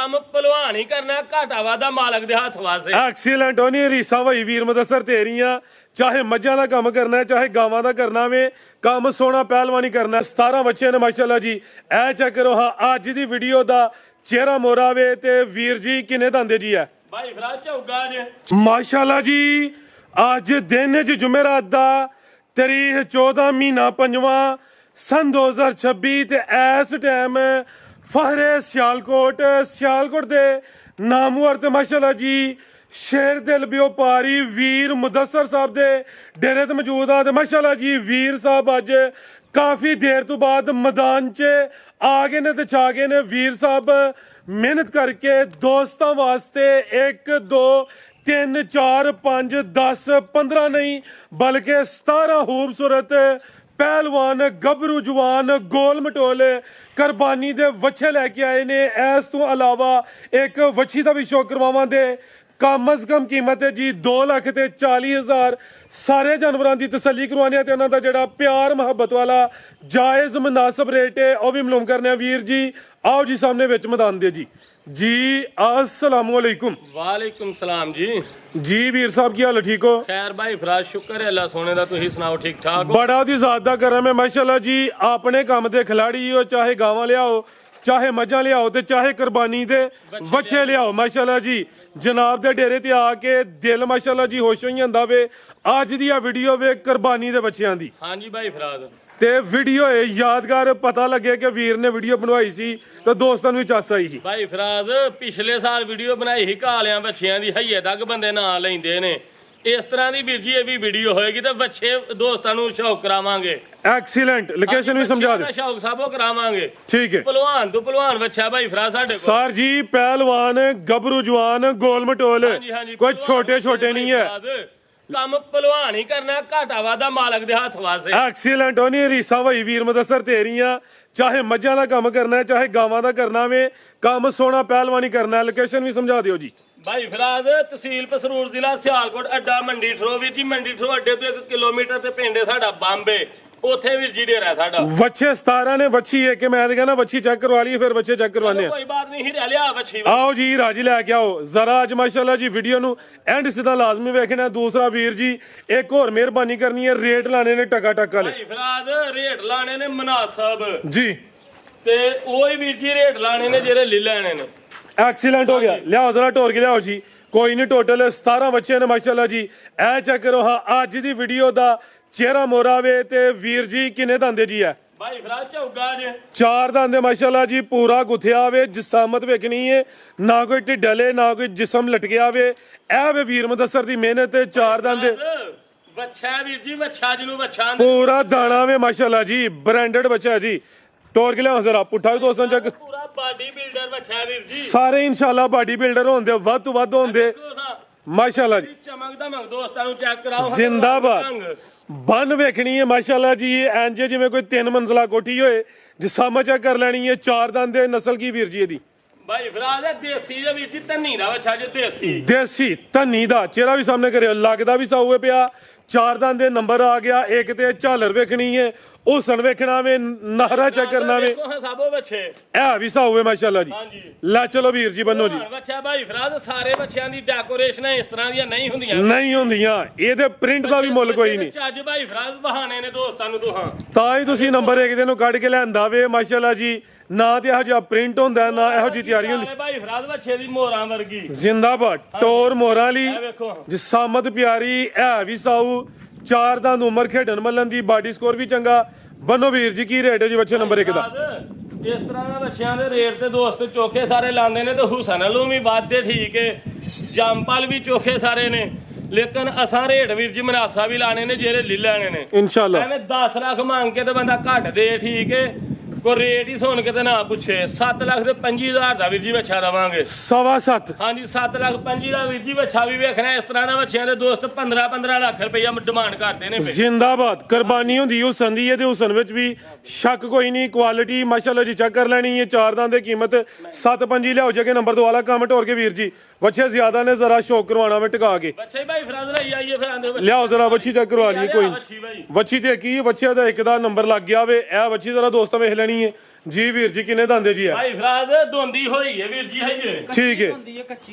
ਕੰਮ ਭਲਵਾਨ ਹੀ ਕਰਨਾ, ਘਾਟਾ ਵਾਦਾ ਮਾਲਕ ਦੇ ਹੱਥ ਵਾਸੇ। ਐਕਸੀਲੈਂਟ ਹੋਣੀ ਰੀਸਾਂ ਭਾਈ ਵੀਰ ਮੁਦੱਸਰ ਤੇਰੀਆਂ, ਚਾਹੇ ਮੱਝਾਂ ਦਾ ਕੰਮ ਕਰਨਾ ਚਾਹੇ ਗਾਵਾਂ ਦਾ ਕਰਨਾ ਵੇ, ਕੰਮ ਸੋਹਣਾ ਪਹਿਲਵਾਨੀ ਕਰਨਾ। 17 ਬੱਚੇ ਨੇ ਮਾਸ਼ਾਅੱਲਾ ਜੀ। ਇਹ ਚੈੱਕ ਕਰੋ ਹਾਂ ਅੱਜ ਦੀ ਵੀਡੀਓ ਦਾ ਚਿਹਰਾ ਮੋਰਾ ਵੇ। ਤੇ ਵੀਰ ਜੀ ਕਿੰਨੇ ਦੰਦੇ ਜੀ ਹੈ ਭਾਈ ਫਰਾਜ ਝੁੱਗਾ ਜੇ ਮਾਸ਼ਾਅੱਲਾ ਜੀ। ਅੱਜ ਦਿਨ ਚ ਜੁਮੇਰਾਤ ਦਾ ਤਰੀਕ 14 ਮਹੀਨਾ 5ਵਾਂ सन 2026 ਤੇ ਇਸ ਟਾਈਮ ਫਹਰੇ ਸਿਆਲਕੋਟ ਦੇ ਨਾਮਵਰ ਤੇ ਮਾਸ਼ਾਅੱਲਾ ਜੀ ਸ਼ੇਰ ਦਿਲ ਵਪਾਰੀ ਵੀਰ ਮੁਦੱਸਰ ਸਾਹਿਬ ਦੇ ਡੇਰੇ ਤੇ ਮੌਜੂਦ ਆ। ਤੇ ਮਾਸ਼ਾਅੱਲਾ ਜੀ ਵੀਰ ਸਾਹਿਬ ਅੱਜ ਕਾਫੀ ਦੇਰ ਤੋਂ ਬਾਅਦ ਮੈਦਾਨ 'ਚ ਆ ਗਏ ਨੇ ਤੇ ਛਾ ਗਏ ਨੇ। ਵੀਰ ਸਾਹਿਬ ਮਿਹਨਤ ਕਰਕੇ ਦੋਸਤਾਂ ਵਾਸਤੇ 1 2 3 4 5 10 15 ਨਹੀਂ ਬਲਕਿ 17 ਖੂਬਸੂਰਤ ਪਹਿਲਵਾਨ ਗੱਭਰੂ ਜਵਾਨ ਗੋਲ ਮਟੋਲ ਕੁਰਬਾਨੀ ਦੇ ਵੱਛੇ ਲੈ ਕੇ ਆਏ ਨੇ। ਇਸ ਤੋਂ ਇਲਾਵਾ ਇੱਕ ਵੱਛੀ ਦਾ ਵੀ ਸ਼ੌਕ ਕਰਵਾਵਾਂ ਦੇ ਕਮ ਅਜ਼ ਕਮ ਕੀਮਤ ਹੈ ਜੀ 2,40,000। ਸਾਰੇ ਜਾਨਵਰਾਂ ਦੀ ਤਸੱਲੀ ਕਰਵਾਉਣੀ ਹੈ ਤੇ ਉਹਨਾਂ ਦਾ ਜਿਹੜਾ ਪਿਆਰ ਮੁਹੱਬਤ ਵਾਲਾ ਜਾਇਜ਼ ਮੁਨਾਸਬ ਰੇਟ ਹੈ ਉਹ ਵੀ ਮਾਲੂਮ ਕਰਨੇ ਆ। ਵੀਰ ਜੀ ਆਓ ਜੀ ਸਾਹਮਣੇ ਵਿੱਚ ਮੈਦਾਨ ਦੇ ਜੀ अस्सलाम वालेकुम। वालेकुम सलाम जी ਵੀਰ ਸਾਹਿਬ ਕੀ ਹਾਲ ਠੀਕ ਹੋ? खैर भाई फराज शुक्र है अल्लाह सोने दा, तुसी सुनाओ ठीक ठाक हो? बड़ा दी ज़ात दा करम है माशाअल्लाह जी। अपने काम दे खिलाड़ी हो, चाहे गावां लियाओ चाहे मझां लियाओ ते चाहे कुर्बानी दे वच्छे लियाओ माशाअल्लाह जी। जनाब दे डेरे ते आके दिल माशाअल्लाह जी खुश होई जांदा वे। अज दी आ वीडियो वे कुर्बानी दे बच्चियां दी। हाँ जी भाई फराज ਤੇ ਵੀਡੀਓ ਇਹ ਯਾਦਗਾਰ ਪਤਾ ਲੱਗੇ ਕਿ ਵੀਰ ਨੇ ਵੀਡੀਓ ਬਣਵਾਈ ਸੀ ਤੇ ਦੋਸਤਾਂ ਨੂੰ ਵੀ ਚਾਸ ਆਈ ਸੀ। ਭਾਈ ਫਰਾਜ਼ ਪਿਛਲੇ ਸਾਲ ਵੀਡੀਓ ਬਣਾਈ ਸੀ ਕਾਲਿਆਂ ਬੱਚਿਆਂ ਦੀ, ਹਈਏ ਤੱਕ ਬੰਦੇ ਨਾਂ ਲੈਂਦੇ ਨੇ। ਇਸ ਤਰ੍ਹਾਂ ਦੀ ਵੀਰ ਜੀ ਇਹ ਵੀ ਵੀਡੀਓ ਹੋਏਗੀ ਤੇ ਬੱਚੇ ਦੋਸਤਾਂ ਨੂੰ ਸ਼ੌਕ ਕਰਾਵਾਂਗੇ। ਐਕਸੀਲੈਂਟ ਲੋਕੇਸ਼ਨ ਵੀ ਸਮਝਾ ਦੇ। ਸ਼ੌਕ ਸਾਬੋ ਕਰਾਵਾਂਗੇ ਠੀਕ ਹੈ। ਪਹਿਲਵਾਨ ਤੋਂ ਪਹਿਲਵਾਨ ਬੱਚਾ ਭਾਈ ਫਰਾਜ਼ ਸਾਡੇ ਕੋਲ। ਸਰ ਜੀ ਪਹਿਲਵਾਨ ਗੱਭਰੂ ਜਵਾਨ ਗੋਲ ਮਟੋਲ ਕੋਈ ਛੋਟੇ ਨਹੀਂ ਹੈ। ਕੰਮ ਭਲਵਾਨ ਹੀ ਕਰਨਾ, ਘਾਟਾ ਵਾਦਾ ਮਾਲਕ ਦੇ ਹੱਥ ਵਾਸੇ। ਐਕਸੀਲੈਂਟ ਹੋਣੀ ਰੀਸਾਂ ਭਾਈ ਵੀਰ ਮੁਦੱਸਰ ਤੇਰੀਆਂ, ਚਾਹੇ ਮੱਝਾਂ ਦਾ ਕੰਮ ਕਰਨਾ ਚਾਹੇ ਗਾਵਾਂ ਦਾ ਕਰਨਾ ਵੇ, ਕੰਮ ਸੋਹਣਾ ਪਹਿਲਵਾਨੀ ਕਰਨਾ। ਲੋਕੇਸ਼ਨ ਵੀ ਸਮਝਾ ਦਿਓ ਜੀ। ਭਾਈ ਫਰਾਜ਼ ਤਹਿਸੀਲ ਪਸਰੂਰ ਜ਼ਿਲ੍ਹਾ ਸਿਆਲਕੋਟ, ਅੱਡਾ ਮੰਡੀ ਠਰੋ। ਵੀਰ ਜੀ ਮੰਡੀ ਠਰੋ ਅੱਡੇ ਤੋਂ 1 ਕਿਲੋਮੀਟਰ ਤੇ ਪਿੰਡ ਹੈ ਸਾਡਾ ਬੰਬੇ, ਉੱਥੇ ਵੀਰ ਜੀ ਡੇਰਾ ਸਾਡਾ। ਵੱਛੇ 17 ਨੇ ਵੱਛੀ ਹੈ ਕਿ ਮੈਂ ਤੇ ਕਹਿੰਦਾ ਵੱਛੀ ਚੈੱਕ ਕਰਵਾ ਲਈਏ ਫਿਰ ਬੱਚੇ ਚੈੱਕ ਕਰਵਾਨੇ ਆ। ਕੋਈ ਬਾਤ ਨਹੀਂ ਹੀ ਲਿਆ ਵੱਛੀ। ਆਓ ਜੀ ਰਾਜੀ ਲੈ ਕੇ ਆਓ ਜ਼ਰਾ ਅੱਜ ਮਾਸ਼ਾਅੱਲਾ ਜੀ। ਵੀਡੀਓ ਨੂੰ ਐਂਡ ਸਿੱਧਾ ਲਾਜ਼ਮੀ ਵੇਖਣਾ। ਦੂਸਰਾ ਵੀਰ ਜੀ ਇੱਕ ਹੋਰ ਮਿਹਰਬਾਨੀ ਕਰਨੀ ਹੈ, ਰੇਟ ਲਾਣੇ ਨੇ ਟਕਾ ਵਾਲੇ। ਭਾਈ ਫਰਾਜ਼ ਰੇਟ ਲਾਣੇ ਨੇ ਮੁਨਾਸਬ ਜੀ ਤੇ ਉਹੀ ਵੀਰ ਜੀ ਰੇਟ ਲਾਣੇ ਨੇ ਜਿਹੜੇ ਲੈ ਲੈਣੇ ਨੇ। ਐਕਸੀਲੈਂਟ ਹੋ ਗਿਆ। ਲਿਆਓ ਜ਼ਰਾ ਟੋਰ ਕੇ ਲਿਆਓ ਜੀ। ਕੋਈ ਨਹੀਂ ਟੋਟਲ 17 ਬੱਚੇ ਨੇ ਮਾਸ਼ਾਅੱਲਾ ਜੀ। ਇਹ ਚੈੱਕ ਕਰੋ ਹਾਂ ਅੱਜ ਦੀ ਵੀਡੀਓ ਦਾ ਚਿਹਰਾ ਮੋਰਾ ਵੇ। ਤੇ ਵੀਰ ਜੀ ਕਿੰਨੇ ਦੰਦੇ ਜੀ ਹੈ ਭਾਈ ਫਰਾਜ਼ ਝੁੱਗਾ ਜੇ 4 ਦੰਦੇ ਮਾਸ਼ਾਅੱਲਾ ਜੀ। ਪੂਰਾ ਗੁੱਥਿਆ ਵੇ, ਜਿਸਾਮਤ ਵੇਖਣੀ ਹੈ, ਨਾ ਕੋਈ ਢਿੱਡਲੇ ਨਾ ਕੋਈ ਜਿਸਮ ਲਟਕਿਆ ਵੇ। ਇਹ ਵੇ ਵੀਰ ਮੁਦੱਸਰ ਦੀ ਮਿਹਨਤ ਤੇ 4 ਦੰਦੇ ਬੱਚਾ ਵੀਰ ਜੀ, ਬੱਚਾ ਜਿਹਨੂੰ ਬੱਚਾ ਪੂਰਾ ਦਾਣਾ ਵੇ ਮਾਸ਼ਾਅੱਲਾ ਜੀ। ਬ੍ਰਾਂਡਡ ਬੱਚਾ ਜੀ। ਟੋਰ ਕੇ ਲਿਆਓ ਜ਼ਰਾ ਪੁੱਠਾ ਵੀ ਦੋਸਤਾਂ ਚੱਕ। ਪੂਰਾ ਬਾਡੀ ਬਿਲਡਰ ਬੱਚਾ ਵੀਰ ਜੀ। ਸਾਰੇ ਇਨਸ਼ਾਅੱਲਾ ਬਾਡੀ ਬਿਲਡਰ ਹੋਣਦੇ, ਵੱਧ ਤੋਂ ਵੱਧ ਹੋਣਦੇ ਮਾਸ਼ਾਅੱਲਾ ਜੀ। ਚਮਕ ਦਮਕ ਦੋਸਤਾਂ ਨੂੰ ਚੈੱਕ ਕਰਾਓ। ਜ਼ਿੰਦਾਬਾਦ। ਬੰਨ ਵੇਖਣੀ ਹੈ ਮਾਸ਼ਾਅੱਲਾ ਜੀ। ਇੰਜ ਜਿਵੇਂ ਕੋਈ 3 ਮੰਜ਼ਲਾ ਕੋਠੀ ਹੋਏ। ਜਿਸਾਮਾ ਚੈੱਕ ਕਰ ਲੈਣੀ ਹੈ। 4 ਦੰਦੇ ਨਸਲ ਕੀ ਵੀਰ ਜੀ ਇਹਦੀ? ਭਾਈ ਫਰਾਜ਼ ਦੇਸੀ ਦਾ ਵੀਰ ਜੀ, ਧੰਨੀ ਦਾ ਬੱਚਾ ਜੇ ਦੇਸੀ ਧੰਨੀ ਦਾ। ਚਿਹਰਾ ਵੀ ਸਾਹਮਣੇ ਕਰਿਓ, ਲੱਗਦਾ ਵੀ ਸਾਊਏ ਪਿਆ। 4 ਦੰਦੇ ਨੰਬਰ ਆ ਗਿਆ। ਇੱਕ ਤੇ ਝਾਲਰ ਵੇਖਣੀ ਹੈ, ਹੁਸਨ ਵੇਖਣਾ ਵੇ, ਨਾਰਾ ਚੈੱਕ ਕਰਨਾ ਵੇ। ਸਾਬੋ ਬੱਚੇ ਇਹ ਵੀ ਸਾਊਏ ਮਾਸ਼ਾਅੱਲਾ ਜੀ। ਲੈ ਚਲੋ ਵੀਰ ਜੀ ਬੰਨੋ ਜੀ। ਬੱਚਾ ਭਾਈ ਫਰਾਜ਼ ਸਾਰੇ ਬੱਚਿਆਂ ਦੀ ਡੈਕੋਰੇਸ਼ਨ ਇਸ ਤਰ੍ਹਾਂ ਦੀਆਂ ਨਹੀਂ ਹੁੰਦੀਆਂ। ਇਹਦੇ ਪ੍ਰਿੰਟ ਦਾ ਵੀ ਮੁੱਲ ਕੋਈ ਨਹੀਂ। ਅੱਜ ਭਾਈ ਫਰਾਜ਼ ਬਹਾਨੇ ਨੇ ਦੋਸਤਾਂ ਨੂੰ ਤਾਂ ਹੀ ਤੁਸੀਂ ਨੰਬਰ 1 ਦੇ ਨੂੰ ਕੱਢ ਕੇ ਲਿਆਂਦਾ ਵੇ ਮਾਸ਼ਾਅੱਲਾ ਜੀ। ਨਾ ਤੇ ਇਹੋ ਜਿਹਾ ਪ੍ਰਿੰਟ ਹੁੰਦਾ, ਨਾ ਇਹੋ ਜਿਹੀ ਤਿਆਰੀ ਹੁੰਦੀ। ਭਾਈ ਫਰਾਜ਼ ਬੱਚੇ ਦੀ ਮੋਹਰਾਂ ਵਰਗੀ ਜ਼ਿੰਦਾਬਾਦ। ਟੋਰ ਮੋਹਰਾਂ ਲਈ ਜਿਸਾਮਤ ਪਿਆਰੀ। ਇਹ ਵੀ ਸਾਊ 4 ਦੰਦ ਉਮਰ ਖੇਡਣ ਮੱਲਣ ਦੀ, ਬਾਡੀ ਸਕੋਰ ਵੀ ਚੰਗਾ। ਬੰਨੋ ਵੀਰ ਜੀ ਕੀ ਰੇਟ ਹੈ ਜੀ ਬੱਚੇ ਨੰਬਰ 1 ਦਾ? ਇਸ ਤਰ੍ਹਾਂ ਦੇ ਬੱਚਿਆਂ ਦੇ ਰੇਟ ਤੇ ਦੋਸਤ ਚੋਖੇ ਸਾਰੇ ਲਾਉਂਦੇ ਨੇ ਤੇ ਹੁਸਨ ਅਲੂ ਵੀ ਵਾਧੇ ਠੀਕ ਹੈ, ਜੰਪਲ ਵੀ ਚੋਖੇ ਸਾਰੇ ਨੇ। ਲੇਕਿਨ ਅਸਾਂ ਰੇਟ ਵੀਰ ਜੀ ਮਨਾਸਾ ਵੀ ਲਾਣੇ ਨੇ ਜਿਹੜੇ ਲੈ ਲੈਣੇ ਨੇ ਇਨਸ਼ਾਅੱਲਾ। ਐਵੇਂ 10 ਲੱਖ ਮੰਗ ਕੇ ਤੇ ਬੰਦਾ ਘੱਟ ਦੇ ਠੀਕ ਹੈ। ਕੋਈ ਰੇਟ ਹੀ ਸੁਣ ਕੇ ਤੇ ਨਾ ਪੁੱਛੇ। 7 ਲੱਖ ਤੇ 25,000 ਦਾ ਵੀਰ ਜੀ ਬੱਚਾ ਦਵਾਂਗੇ। 7.25 ਹਾਂਜੀ 7 ਲੱਖ 25 ਦਾ ਵੀਰ ਜੀ ਬੱਚਾ ਵੀ ਵੇਖਣਾ। ਇਸ ਤਰ੍ਹਾਂ ਦੇ ਬੱਚਿਆਂ ਦੇ ਦੋਸਤ 15 ਲੱਖ ਰੁਪਈਆ ਡਿਮਾਂਡ ਕਰਦੇ ਨੇ। ਜ਼ਿੰਦਾਬਾਦ। ਕੁਰਬਾਨੀ ਹੁੰਦੀ ਹੁਸਨ ਦੀ ਹੈ ਤੇ ਹੁਸਨ ਵਿੱਚ ਵੀ ਸ਼ੱਕ ਕੋਈ ਨਹੀਂ। ਕੁਆਲਿਟੀ ਮਾਸ਼ਾਅੱਲਾ ਜੀ ਚੈੱਕ ਕਰ ਲੈਣੀ ਹੈ। 4 ਦੰਦ ਦੀ ਕੀਮਤ 7.25 ਲਿਆਓ ਜਗੇ ਨੰਬਰ 2 ਵਾਲਾ ਕੰਮ ਟੋਰ ਕੇ ਵੀਰ ਜੀ। ਬੱਚੇ ਜ਼ਿਆਦਾ ਨੇ, ਜ਼ਰਾ ਸ਼ੌਕ ਕਰਵਾਉਣਾ ਵੇ ਟਿਕਾ ਕੇ। ਬੱਚੇ ਭਾਈ ਫਰਾਜ਼ ਲਈ ਆਈਏ ਫਿਰ ਆਂਦੇ ਲਿਆਓ ਜ਼ਰਾ ਬੱਚੀ ਚੈੱਕ ਕਰਵਾ ਲਈਏ। ਕੋਈ ਬੱਚੀ ਤੇ ਕੀ ਬੱਚਿਆਂ ਦਾ 1 ਦਾ ਨੰਬਰ ਲੱਗ ਗਿਆ ਵੇ। ਇਹ ਬੱਚੀ ਜ਼ਰਾ ਦੋਸਤਾਂ ਵੇਖ ਲੈਣੀ ਲੈਣੀ ਹੈ ਜੀ ਵੀਰ ਜੀ। ਕਿੰਨੇ ਦੰਦੇ ਜੀ ਹੈ ਭਾਈ ਫਰਾਜ਼ ਦੋਂਦੀ ਹੋਈ ਹੈ ਵੀਰ ਜੀ ਹੈ ਜੀ। ਠੀਕ ਹੈ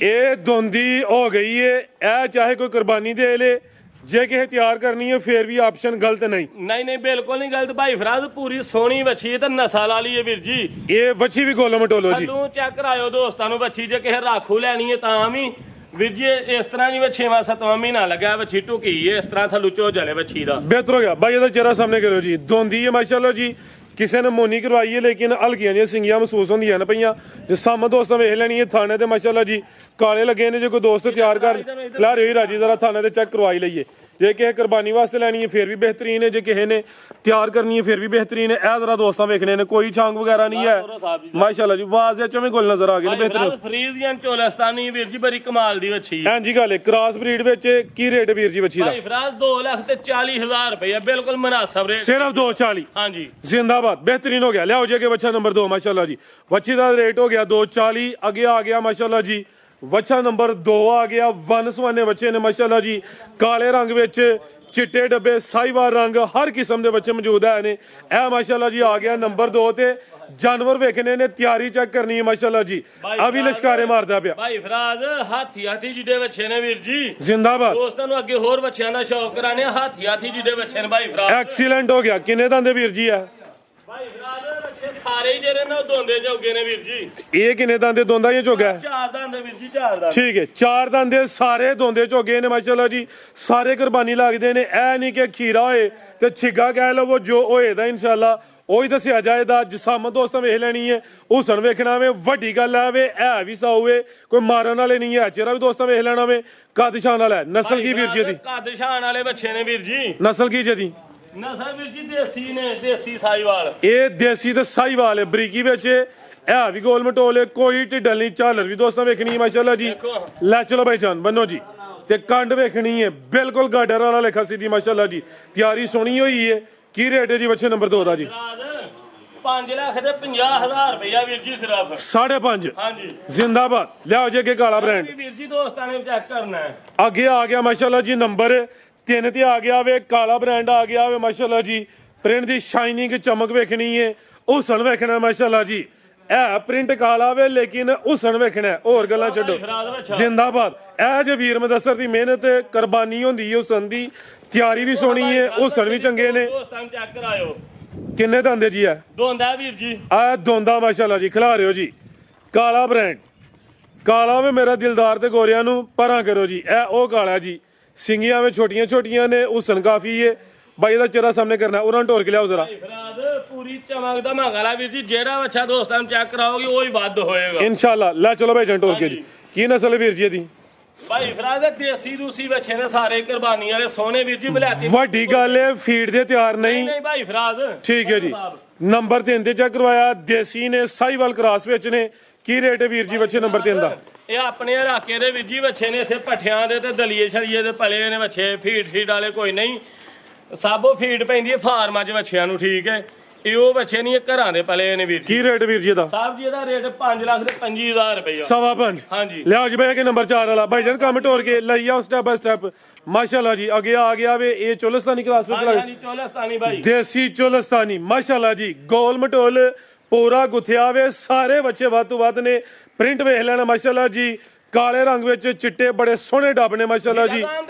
ਇਹ ਦੋਂਦੀ ਹੋ ਗਈ ਹੈ। ਇਹ ਚਾਹੇ ਕੋਈ ਕੁਰਬਾਨੀ ਦੇ ਲੇ ਜੇ ਕਿਸੇ ਤਿਆਰ ਕਰਨੀ ਹੈ ਫੇਰ ਵੀ ਆਪਸ਼ਨ ਗਲਤ ਨਹੀਂ। ਨਹੀਂ ਬਿਲਕੁਲ ਨਹੀਂ ਗਲਤ ਭਾਈ ਫਰਾਜ਼, ਪੂਰੀ ਸੋਹਣੀ ਵੱਛੀ ਹੈ ਤੇ ਨਸਲ ਵਾਲੀ ਹੈ ਵੀਰ ਜੀ। ਇਹ ਵੱਛੀ ਵੀ ਗੋਲੋ ਮਟੋਲੋ ਜੀ। ਤੂੰ ਚੈੱਕ ਕਰਾਇਓ ਦੋਸਤਾਂ ਨੂੰ ਵੱਛੀ, ਜੇ ਕਿਸੇ ਰਾਖੂ ਲੈਣੀ ਹੈ ਤਾਂ ਵੀ ਵੀਰ ਜੀ ਇਸ ਤਰ੍ਹਾਂ ਜਿਵੇਂ 6ਵਾਂ 7ਵਾਂ ਮਹੀਨਾ ਲੱਗਾ ਵੱਛੀ ਢੁਕੀ ਹੈ, ਇਸ ਤਰ੍ਹਾਂ ਥੱਲੋਂ ਝੋਜ ਵਾਲੇ ਵੱਛੀ ਦਾ। ਬਿਹਤਰ ਹੋ ਗਿਆ ਬਾਈ, ਇਹਦਾ ਚਿਹਰਾ ਸਾਹਮਣੇ ਕਰੋ ਜੀ। ਦੋਂਦੀ ਹੈ ਮਾਸ਼ਾਅੱਲਾ ਜੀ, ਕਿਸੇ ਨੇ ਮੋਨੀ ਕਰਵਾਈ ਹੈ ਲੇਕਿਨ ਹਲਕੀਆਂ ਜਿਹੀਆਂ ਸਿੰਗੀਆਂ ਮਹਿਸੂਸ ਹੁੰਦੀਆਂ ਨੇ ਪਈਆਂ। ਜੇ ਸਾਹਮਣੇ ਦੋਸਤਾਂ ਵੇਖ ਲੈਣੀ ਹੈ ਥਾਣੇ ਤੇ ਮਾਸ਼ਾਅੱਲਾ ਜੀ ਕਾਲੇ ਲੱਗੇ ਨੇ। ਜੇ ਕੋਈ ਦੋਸਤ ਤਿਆਰ ਕਰ ਲਾ ਰਹੀ ਰਾਜੀ ਜ਼ਰਾ ਥਾਣੇ ਤੇ ਚੈੱਕ ਕਰਵਾਈ ਲਈਏ। ਜੇ ਕਿਸੇ ਕੁਰਬਾਨੀ ਵਾਸਤੇ ਲੈਣੀ ਹੈ ਫਿਰ ਵੀ ਬਿਹਤਰੀਨ ਹੈ, ਜੇ ਕਿਸੇ ਨੇ ਤਿਆਰ ਕਰਨੀ ਹੈ ਫਿਰ ਵੀ ਬਿਹਤਰੀਨ ਹੈ। ਇਹ ਜ਼ਰਾ ਦੋਸਤਾਂ ਵੇਖਣੇ ਨੇ, ਕੋਈ ਛਾਂਗ ਵਗੈਰਾ ਨਹੀਂ ਹੈ ਮਾਸ਼ਾਅੱਲਾ ਜੀ। ਆਵਾਜ਼ ਦੇ ਚੋਂ ਗੁੱਲ ਨਜ਼ਰ ਆ ਗਏ ਨੇ ਬਿਹਤਰੀਨ। ਫਰੀਜ਼ੀਅਨ ਚੋਲਸਤਾਨੀ ਵੀਰ ਜੀ ਬੜੀ ਕਮਾਲ ਦੀ ਵੱਛੀ ਹੈ। ਹਾਂਜੀ ਗੱਲ ਹੈ। ਕ੍ਰਾਸ ਬਰੀਡ ਵਿੱਚ ਕੀ ਰੇਟ ਵੀਰ ਜੀ ਵੱਛੀ ਦਾ? ਭਾਈ ਫਰਾਜ਼ 2,40,000 ਰੁਪਏ ਬਿਲਕੁਲ ਮੁਨਾਸਬ ਰੇਟ। ਸਿਰਫ 240। ਹਾਂਜੀ जिंदाबाद, बेहतरीन हो गया। लियाओ जी के बच्चा नंबर 2 माशाल्लाह जी। बच्ची का रेट हो गया 240। अगे आ गया माशाल्लाह जी बच्चा नंबर 2 आ गया। वन सवाने बच्चे ने माशाल्लाह जी, काले रंग विच चिट्टे डब्बे साहिवाल रंग हर किस्म के बच्चे मौजूद है ने। ए माशाल्लाह जी आ गया नंबर 2 ते जानवर वेखने ने, तैयारी चेक करनी है माशाल्लाह जी। अभी लश्कारे मारदा पिया भाई फराज। हाथी जिडे बच्चे ने वीर जी जिंदाबाद। दोस्तों ਨੂੰ ਅੱਗੇ ਹੋਰ ਬੱਚਿਆਂ ਦਾ ਸ਼ੌਕ ਕਰਾਣੇ ਹਾਥੀ ਜਿਡੇ ਬੱਚੇ ਨੇ ਭਾਈ ਫਰਾਜ। एक्सीलेंट हो गया। किन्ने दंदे वीर जी है? ਭਾਈ ਫਰਾਜ ਬੱਚੇ ਸਾਰੇ ਹੀ ਜਿਹੜੇ ਨੇ ਉਹ ਦੋਂਦੇ ਜੋਗੇ ਨੇ ਵੀਰ ਜੀ। ये किन्ने दंदे दोंदा या चोगा है? 4 ਦੰਦ ਵੀਰ ਜੀ, 4 ਦੰਦ। ठीक है 4 दंदे सारे दोंदे चोगे ने माशाल्लाह जी। सारे कुर्बानी लगदे ने। ऐ नहीं कि खीरा होए ते छिगा कह लवो, जो होएदा इंशाल्लाह ਉਹੀ ਦੱਸਿਆ ਜਾਏਗਾ। ਜਿਸਾਮ ਦੋਸਤਾਂ ਵੇਖ ਲੈਣੀ ਹੈ ਹੁਸਨ ਵੇਖਣਾ ਵੇ, ਵੱਡੀ ਗੱਲ ਹੈ ਵੇ, ਹੈ ਵੀ ਸਾਊ ਏ, ਕੋਈ ਮਾਰਨ ਵਾਲੇ ਨਹੀਂ ਹੈ। ਚਿਹਰਾ ਵੀ ਦੋਸਤਾਂ ਵੇਖ ਲੈਣਾ ਵੇ, ਕੱਦ ਸ਼ਾਨ ਵਾਲਾ ਹੈ। ਨਸਲ ਕੀ ਵੀਰ ਜੀ ਦੀ? ਕੱਦ ਸ਼ਾਨ ਵਾਲੇ ਬੱਚੇ ਨੇ ਵੀਰ ਜੀ। ਨਸਲ ਕੀ ਜੀ? ਨਸਲ ਵੀਰ ਜੀ ਦੇਸੀ ਨੇ, ਦੇਸੀ ਸਾਈਵਾਲ। ਇਹ ਦੇਸੀ ਤੇ ਸਾਈਵਾਲ ਹੈ ਬਰੀਕੀ ਵਿੱਚ। ਇਹ ਵੀ ਗੋਲ ਮਟੋਲੇ, ਕੋਈ ਢਿੱਡਲ ਨਹੀਂ। ਝਾਲਰ ਵੀ ਦੋਸਤਾਂ ਵੇਖਣੀ ਹੈ ਮਾਸ਼ਾਅੱਲਾ ਜੀ। ਲੈ ਚਲੋ ਭਾਈ ਜਾਨ ਬੰਨੋ ਜੀ। ਤੇ ਕੰਡ ਵੇਖਣੀ ਹੈ ਬਿਲਕੁਲ ਗਾਡਰ ਵਾਲਾ ਲੇਖਾ ਸਿੱਧੀ ਮਾਸ਼ਾਅੱਲਾ ਜੀ। ਤਿਆਰੀ ਸੋਹਣੀ ਹੋਈ ਹੈ। ਕੀ ਰੇਟ ਹੈ ਜੀ ਬੱਚੇ ਨੰਬਰ 2 ਦਾ ਜੀ? 5,50,000 ਰੁਪਇਆ ਵੀਰ ਜੀ ਸਿਰਫ। 5.5। ਹਾਂਜੀ जिंदाबाद। लियाओ जी अगे काला ब्रांड। ਵੀਰ ਜੀ ਦੋਸਤਾਂ ਨੇ ਚੈੱਕ ਕਰਨਾ ਹੈ। ਅੱਗੇ ਆ ਗਿਆ ਮਾਸ਼ਾਅੱਲਾ ਜੀ ਨੰਬਰ 3 ਤੇ ਆ ਗਿਆ ਵੇ ਕਾਲਾ ਬ੍ਰਾਂਡ ਆ ਗਿਆ ਵੇ ਮਾਸ਼ਾਅੱਲਾ ਜੀ। ਪ੍ਰਿੰਟ ਦੀ ਸ਼ਾਈਨਿੰਗ ਚਮਕ ਵੇਖਣੀ ਹੈ, ਹੁਸਨ ਵੇਖਣਾ ਮਾਸ਼ਾਅੱਲਾ ਜੀ। ਇਹ ਪ੍ਰਿੰਟ ਕਾਲਾ ਵੇ ਲੇਕਿਨ ਹੁਸਨ ਵੇਖਣਾ ਹੈ, ਹੋਰ ਗੱਲਾਂ ਛੱਡੋ। ਜ਼ਿੰਦਾਬਾਦ। ਇਹ ਜੇ ਵੀਰ ਮੁਦੱਸਰ ਦੀ ਮਿਹਨਤ ਕੁਰਬਾਨੀ ਹੁੰਦੀ ਹੈ ਹੁਸਨ ਦੀ। ਤਿਆਰੀ ਵੀ ਸੋਹਣੀ ਹੈ, ਹੁਸਨ ਵੀ ਚੰਗੇ ਨੇ। ਦੋਸਤਾਂ ਨੂੰ ਚੈੱਕ ਕਰਾਇਓ। ਕਿੰਨੇ ਦੰਦੇ ਜੀ ਹੈ? ਦੋਂਦਾ ਵੀਰ ਜੀ। ਆ ਦੋਂਦਾ ਮਾਸ਼ਾਅੱਲਾ ਜੀ। ਖਿਲਾ ਰਿਓ ਜੀ ਕਾਲਾ ਬ੍ਰਾਂਡ। ਕਾਲਾ ਵੇ ਮੇਰਾ ਦਿਲਦਾਰ ਤੇ ਗੋਰਿਆਂ ਨੂੰ ਪਰਾਂ ਕਰੋ ਜੀ। ਇਹ ਉਹ ਕਾਲਾ ਜੀ। ਸਿੰਗੀਆਂ ਵਿੱਚ ਛੋਟੀਆਂ ਛੋਟੀਆਂ ਨੇ, ਹੁਸਨ ਕਾਫੀ ਹੈ। ਬਾਈ ਦਾ ਚਿਹਰਾ ਸਾਹਮਣੇ ਕਰਨਾ, ਉਹਨਾਂ ਨੂੰ ਢੋਰ ਕੇ ਲਿਆਓ ਜ਼ਰਾ। ਫਰਾਦ ਪੂਰੀ ਚਮਕ ਦਾ ਮੰਗਾਲਾ ਵੀਰ ਜੀ। ਜਿਹੜਾ ਬੱਚਾ ਦੋਸਤਾਂ ਨੂੰ ਚੈੱਕ ਕਰਾਓਗੇ ਉਹ ਹੀ ਵੱਧ ਹੋਏਗਾ ਇਨਸ਼ਾਅੱਲਾ। ਲੈ ਚਲੋ ਭਾਈ ਜੰਟੋਰ ਕੇ ਜੀ। ਕੀ ਨਸਲ ਹੈ ਵੀਰ ਜੀ ਇਹਦੀ? ਭਾਈ ਫਰਾਦ ਦੇਸੀ ਦੂਸੀ ਬੱਚੇ ਨੇ ਸਾਰੇ ਕੁਰਬਾਨੀ ਵਾਲੇ ਸੋਹਣੇ ਵੀਰ ਜੀ। ਬਲਾਤੀ ਵੱਡੀ ਗੱਲ ਹੈ ਫੀਡ ਦੇ ਤਿਆਰ ਨਹੀਂ। ਨਹੀਂ ਭਾਈ ਫਰਾਦ ਠੀਕ ਹੈ ਜੀ। ਨੰਬਰ 3 ਤੇ ਚੈੱਕ ਕਰਵਾਇਆ। ਦੇਸੀ ਨੇ, ਸਾਈਵਾਲ ਕ੍ਰਾਸ ਵਿੱਚ ਨੇ। ਕੀ ਰੇਟ ਹੈ ਵੀਰ ਜੀ ਬੱਚੇ ਨੰਬਰ 3 ਦਾ? ਇਹ ਆਪਣੇ ਇਲਾਕੇ ਦੇ ਵੀਰ ਜੀ ਬੱਚੇ ਨੇ। ਇੱਥੇ ਭੱਠਿਆਂ ਦੇ ਤੇ ਦਲੀਏ ਛਲੀਏ ਦੇ ਪਲੇ ਨੇ ਬੱਚੇ। ਫੀਡ ਵਾਲੇ ਕੋਈ ਨਹੀਂ, ਸਾਬੋ ਫੀਡ ਪੈਂਦੀ ਹੈ ਫਾਰਮਾਂ 'ਚ ਬੱਚਿਆਂ ਨੂੰ। ਠੀਕ ਹੈ, ਇਹ ਉਹ ਬੱਚੇ ਨਹੀਂ, ਇਹ ਘਰਾਂ ਦੇ ਪਲੇ ਨੇ ਵੀਰ ਜੀ। ਕੀ ਰੇਟ ਵੀਰ ਜੀ ਦਾ? ਸਾਹਿਬ ਜੀ ਇਹਦਾ ਰੇਟ 5,25,000 ਰੁਪਇਆ। 5.25। ਹਾਂਜੀ ਲਿਆਓ ਜੀ ਭਾਈ ਕਿ ਨੰਬਰ 4 ਵਾਲਾ ਭਾਈ ਜਾਨ ਕੰਮ ਢੋਰ ਕੇ ਲਈ ਆਓ ਸਟੈਪ ਬਾਈ ਸਟੈਪ ਮਾਸ਼ਾਅੱਲਾ ਜੀ। ਅੱਗੇ ਆ ਗਿਆ ਵੇ ਇਹ ਚੋਲਸਤਾਨੀ ਕਲਾਸ ਵਿੱਚ ਹਾਂਜੀ ਚੋਲਸਤਾਨੀ ਭਾਈ। ਦੇਸੀ ਚੋਲਸਤਾਨੀ ਮਾਸ਼ਾਅੱਲਾ ਜੀ। ਗੋਲ ਮਟੋਲ ਪੂਰਾ ਗੁੱਥਿਆ ਵੇ। ਸਾਰੇ ਬੱਚੇ ਵੱਧ ਤੋਂ ਵੱਧ ਨੇ। ਪ੍ਰਿੰਟ ਵੇਖ ਲੈਣਾ ਮਾਸ਼ਾਅੱਲਾ ਜੀ। ਕਾਲੇ ਰੰਗ ਵਿੱਚ ਚਿੱਟੇ ਬੜੇ ਸੋਹਣੇ ਡੱਬ ਨੇ ਮਾਸ਼ਾਅੱਲਾ ਜੀ।